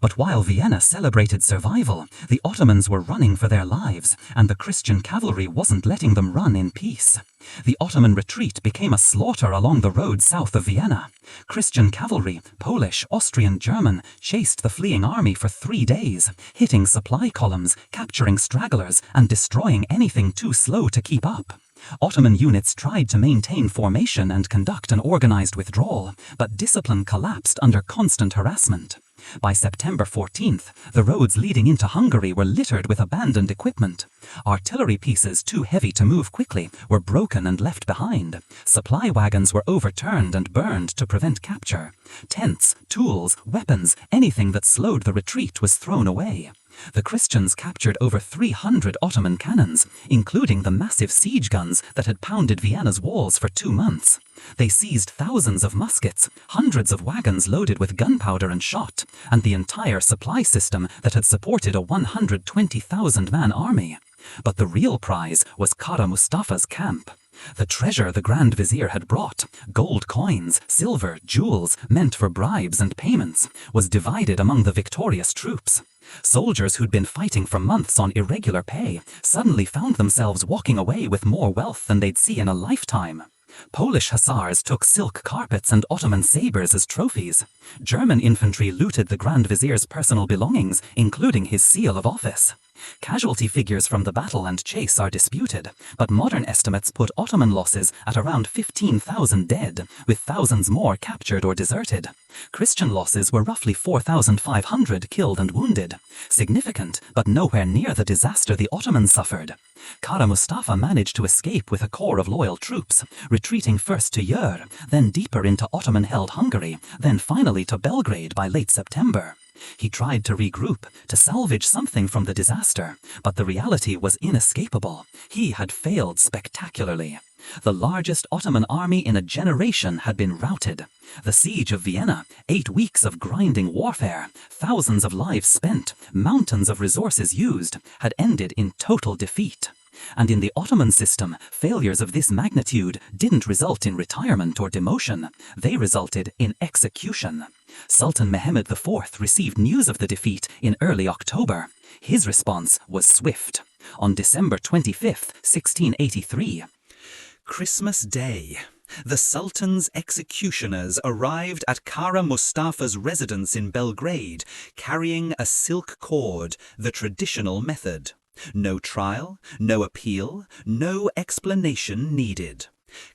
But while Vienna celebrated survival, the Ottomans were running for their lives, and the Christian cavalry wasn't letting them run in peace. The Ottoman retreat became a slaughter along the road south of Vienna. Christian cavalry, Polish, Austrian, German, chased the fleeing army for 3 days, hitting supply columns, capturing stragglers, and destroying anything too slow to keep up. Ottoman units tried to maintain formation and conduct an organized withdrawal, but discipline collapsed under constant harassment. By September 14th, the roads leading into Hungary were littered with abandoned equipment. Artillery pieces too heavy to move quickly were broken and left behind. Supply wagons were overturned and burned to prevent capture. Tents, tools, weapons, anything that slowed the retreat was thrown away. The Christians captured over 300 Ottoman cannons, including the massive siege guns that had pounded Vienna's walls for 2 months. They seized thousands of muskets, hundreds of wagons loaded with gunpowder and shot, and the entire supply system that had supported a 120,000-man army. But the real prize was Kara Mustafa's camp. The treasure the Grand Vizier had brought, gold coins, silver, jewels, meant for bribes and payments, was divided among the victorious troops. Soldiers who'd been fighting for months on irregular pay suddenly found themselves walking away with more wealth than they'd see in a lifetime. Polish hussars took silk carpets and Ottoman sabers as trophies. German infantry looted the Grand Vizier's personal belongings, including his seal of office. Casualty figures from the battle and chase are disputed, but modern estimates put Ottoman losses at around 15,000 dead, with thousands more captured or deserted. Christian losses were roughly 4,500 killed and wounded. Significant, but nowhere near the disaster the Ottomans suffered. Kara Mustafa managed to escape with a corps of loyal troops, retreating first to Ur, then deeper into Ottoman-held Hungary, then finally to Belgrade by late September. He tried to regroup, to salvage something from the disaster, but the reality was inescapable. He had failed spectacularly. The largest Ottoman army in a generation had been routed. The Siege of Vienna, 8 weeks of grinding warfare, thousands of lives spent, mountains of resources used, had ended in total defeat. And in the Ottoman system, failures of this magnitude didn't result in retirement or demotion. They resulted in execution. Sultan Mehmed IV received news of the defeat in early October. His response was swift. On December 25, 1683, Christmas Day. The Sultan's executioners arrived at Kara Mustafa's residence in Belgrade, carrying a silk cord, the traditional method. No trial, no appeal, no explanation needed.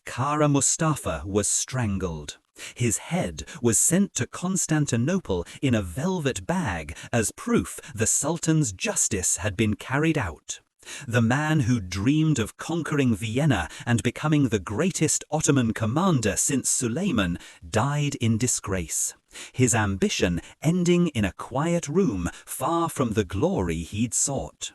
Kara Mustafa was strangled. His head was sent to Constantinople in a velvet bag as proof the Sultan's justice had been carried out. The man who dreamed of conquering Vienna and becoming the greatest Ottoman commander since Suleiman died in disgrace, his ambition ending in a quiet room far from the glory he'd sought.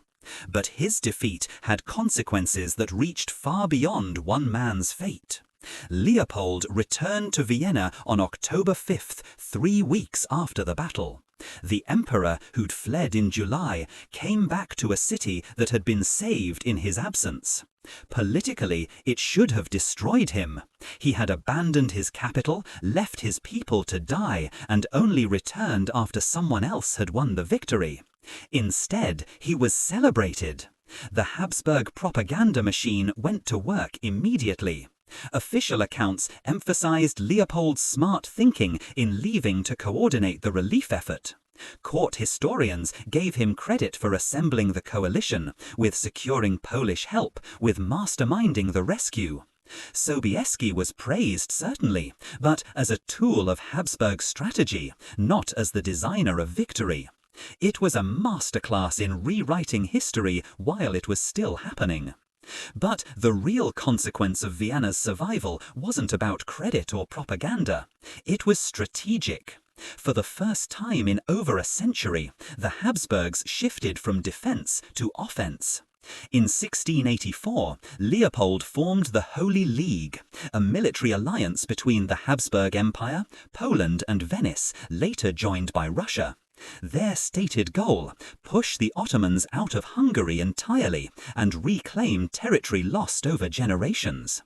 But his defeat had consequences that reached far beyond one man's fate. Leopold returned to Vienna on October 5th, 3 weeks after the battle. The emperor, who'd fled in July, came back to a city that had been saved in his absence. Politically, it should have destroyed him. He had abandoned his capital, left his people to die, and only returned after someone else had won the victory. Instead, he was celebrated. The Habsburg propaganda machine went to work immediately. Official accounts emphasized Leopold's smart thinking in leaving to coordinate the relief effort. Court historians gave him credit for assembling the coalition, with securing Polish help, with masterminding the rescue. Sobieski was praised, certainly, but as a tool of Habsburg strategy, not as the designer of victory. It was a masterclass in rewriting history while it was still happening. But the real consequence of Vienna's survival wasn't about credit or propaganda. It was strategic. For the first time in over a century, the Habsburgs shifted from defense to offense. In 1684, Leopold formed the Holy League, a military alliance between the Habsburg Empire, Poland and Venice, later joined by Russia. Their stated goal: push the Ottomans out of Hungary entirely and reclaim territory lost over generations.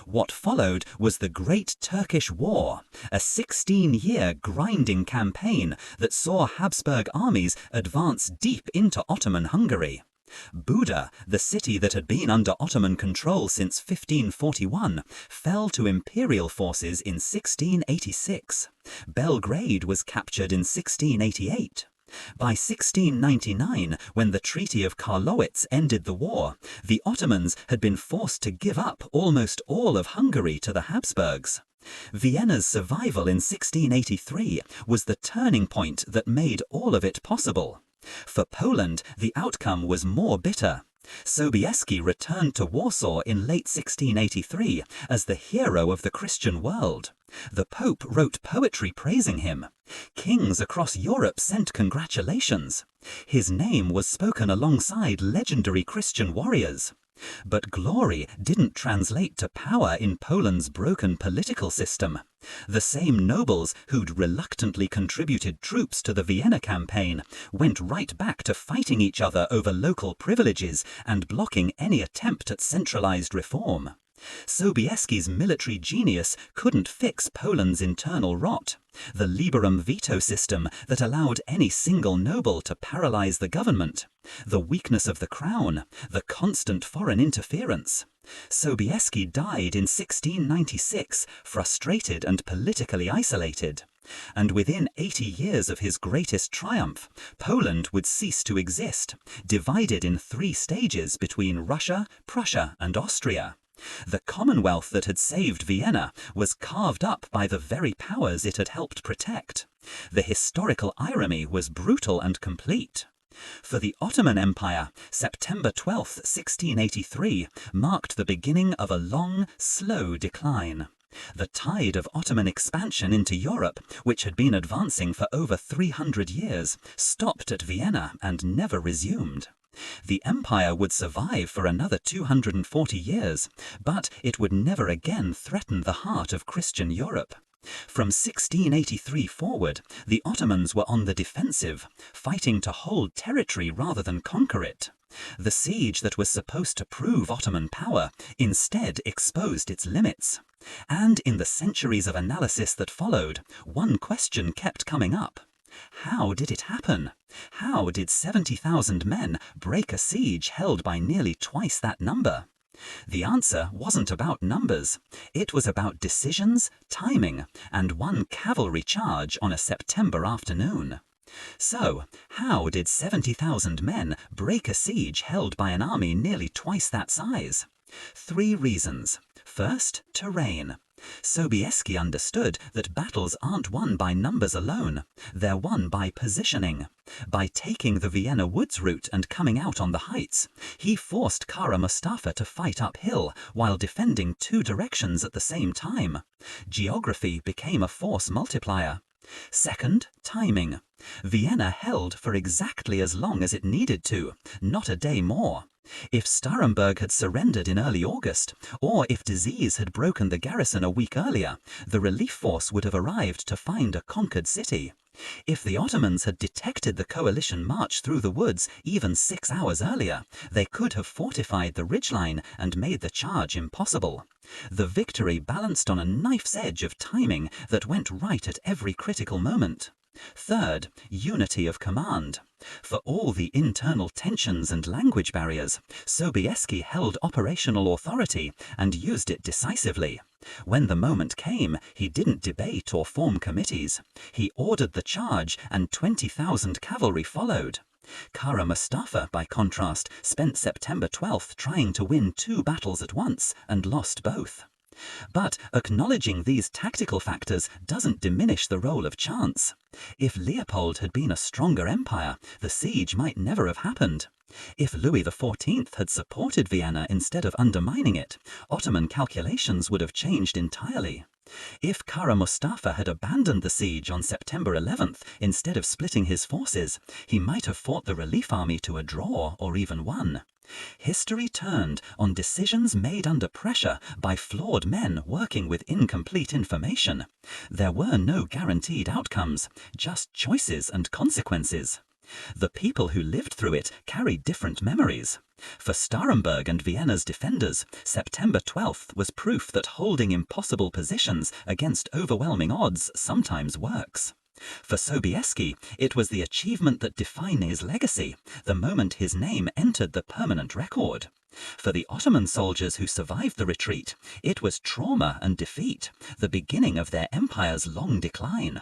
What followed was the Great Turkish War, a 16-year grinding campaign that saw Habsburg armies advance deep into Ottoman Hungary. Buda, the city that had been under Ottoman control since 1541, fell to imperial forces in 1686. Belgrade was captured in 1688. By 1699, when the Treaty of Karlowitz ended the war, the Ottomans had been forced to give up almost all of Hungary to the Habsburgs. Vienna's survival in 1683 was the turning point that made all of it possible. For Poland, the outcome was more bitter. Sobieski returned to Warsaw in late 1683 as the hero of the Christian world. The Pope wrote poetry praising him. Kings across Europe sent congratulations. His name was spoken alongside legendary Christian warriors. But glory didn't translate to power in Poland's broken political system. The same nobles who'd reluctantly contributed troops to the Vienna campaign went right back to fighting each other over local privileges and blocking any attempt at centralized reform. Sobieski's military genius couldn't fix Poland's internal rot. The liberum veto system that allowed any single noble to paralyze the government. The weakness of the crown. The constant foreign interference. Sobieski died in 1696, frustrated and politically isolated. And within 80 years of his greatest triumph, Poland would cease to exist, divided in 3 stages between Russia, Prussia and Austria. The Commonwealth that had saved Vienna was carved up by the very powers it had helped protect. The historical irony was brutal and complete. For the Ottoman Empire, September 12, 1683, marked the beginning of a long, slow decline. The tide of Ottoman expansion into Europe, which had been advancing for over 300 years, stopped at Vienna and never resumed. The empire would survive for another 240 years, but it would never again threaten the heart of Christian Europe. From 1683 forward, the Ottomans were on the defensive, fighting to hold territory rather than conquer it. The siege that was supposed to prove Ottoman power instead exposed its limits. And in the centuries of analysis that followed, one question kept coming up. How did it happen? How did 70,000 men break a siege held by nearly twice that number? The answer wasn't about numbers. It was about decisions, timing, and one cavalry charge on a September afternoon. So, how did 70,000 men break a siege held by an army nearly twice that size? 3 reasons. First, terrain. Sobieski understood that battles aren't won by numbers alone. They're won by positioning. By taking the Vienna woods route and coming out on the heights, he forced Kara Mustafa to fight uphill while defending 2 directions at the same time. Geography became a force multiplier. Second, timing. Vienna held for exactly as long as it needed to, not a day more. If Starhemberg had surrendered in early August, or if disease had broken the garrison a week earlier, the relief force would have arrived to find a conquered city. If the Ottomans had detected the coalition march through the woods even 6 hours earlier, they could have fortified the ridgeline and made the charge impossible. The victory balanced on a knife's edge of timing that went right at every critical moment. Third, unity of command. For all the internal tensions and language barriers, Sobieski held operational authority and used it decisively. When the moment came, he didn't debate or form committees. He ordered the charge, and 20,000 cavalry followed. Kara Mustafa, by contrast, spent September 12th trying to win 2 battles at once and lost both. But acknowledging these tactical factors doesn't diminish the role of chance. If Leopold had been a stronger empire, the siege might never have happened. If Louis XIV had supported Vienna instead of undermining it, Ottoman calculations would have changed entirely. If Kara Mustafa had abandoned the siege on September 11th instead of splitting his forces, he might have fought the relief army to a draw or even won. History turned on decisions made under pressure by flawed men working with incomplete information. There were no guaranteed outcomes, just choices and consequences. The people who lived through it carried different memories. For Starhemberg and Vienna's defenders, September 12th was proof that holding impossible positions against overwhelming odds sometimes works. For Sobieski, it was the achievement that defined his legacy, the moment his name entered the permanent record. For the Ottoman soldiers who survived the retreat, it was trauma and defeat, the beginning of their empire's long decline.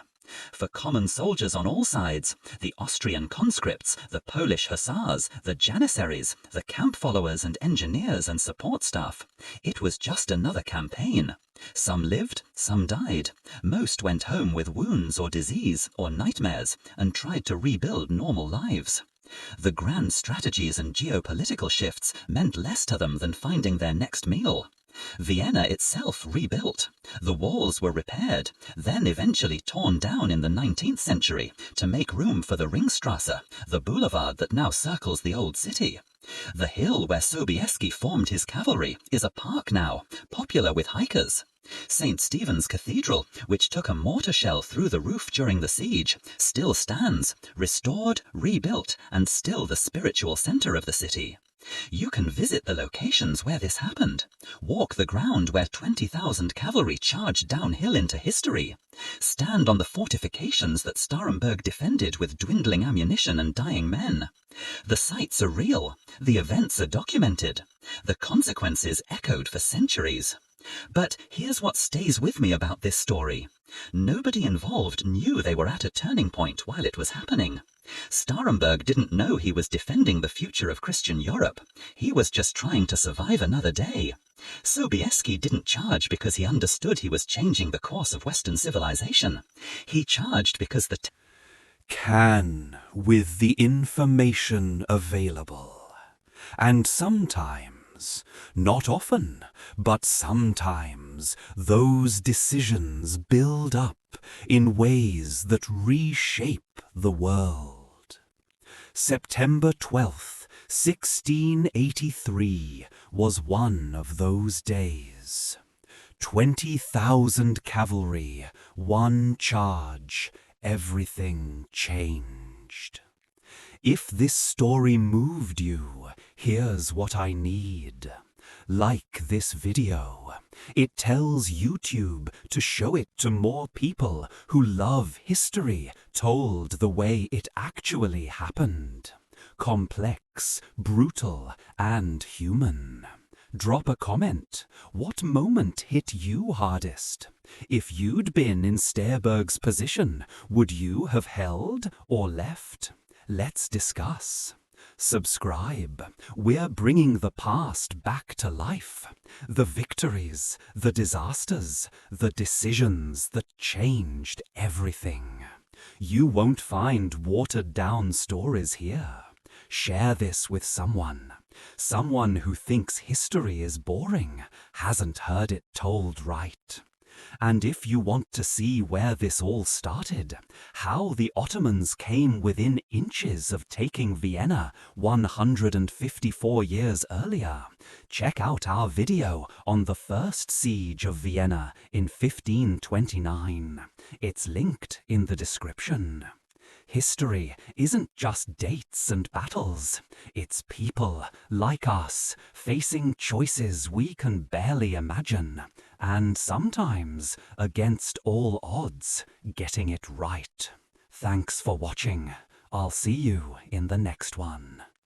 For common soldiers on all sides, the Austrian conscripts, the Polish hussars, the janissaries, the camp followers and engineers and support staff, it was just another campaign. Some lived, some died. Most went home with wounds or disease or nightmares and tried to rebuild normal lives. The grand strategies and geopolitical shifts meant less to them than finding their next meal. Vienna itself rebuilt. The walls were repaired, then eventually torn down in the 19th century to make room for the Ringstrasse, the boulevard that now circles the old city. The hill where Sobieski formed his cavalry is a park now, popular with hikers. St. Stephen's Cathedral, which took a mortar shell through the roof during the siege, still stands, restored, rebuilt, and still the spiritual center of the city. You can visit the locations where this happened, walk the ground where 20,000 cavalry charged downhill into history, stand on the fortifications that Starhemberg defended with dwindling ammunition and dying men. The sites are real, the events are documented, the consequences echoed for centuries. But here's what stays with me about this story. Nobody involved knew they were at a turning point while it was happening. Starhemberg didn't know he was defending the future of Christian Europe. He was just trying to survive another day. Sobieski didn't charge because he understood he was changing the course of Western civilization. He charged because the can with the information available. And sometimes, not often, but sometimes, those decisions build up in ways that reshape the world. September 12th, 1683 was one of those days. 20,000 cavalry, one charge, everything changed. If this story moved you, here's what I need. Like this video. It tells YouTube to show it to more people who love history told the way it actually happened. Complex, brutal, and human. Drop a comment. What moment hit you hardest? If you'd been in Steyerberg's position, would you have held or left? Let's discuss. Subscribe. We're bringing the past back to life. The victories, the disasters, the decisions that changed everything. You won't find watered-down stories here. Share this with someone. Someone who thinks history is boring, hasn't heard it told right. And if you want to see where this all started, how the Ottomans came within inches of taking Vienna 154 years earlier, check out our video on the First Siege of Vienna in 1529. It's linked in the description. History isn't just dates and battles. It's people like us facing choices we can barely imagine, and sometimes, against all odds, getting it right. Thanks for watching. I'll see you in the next one.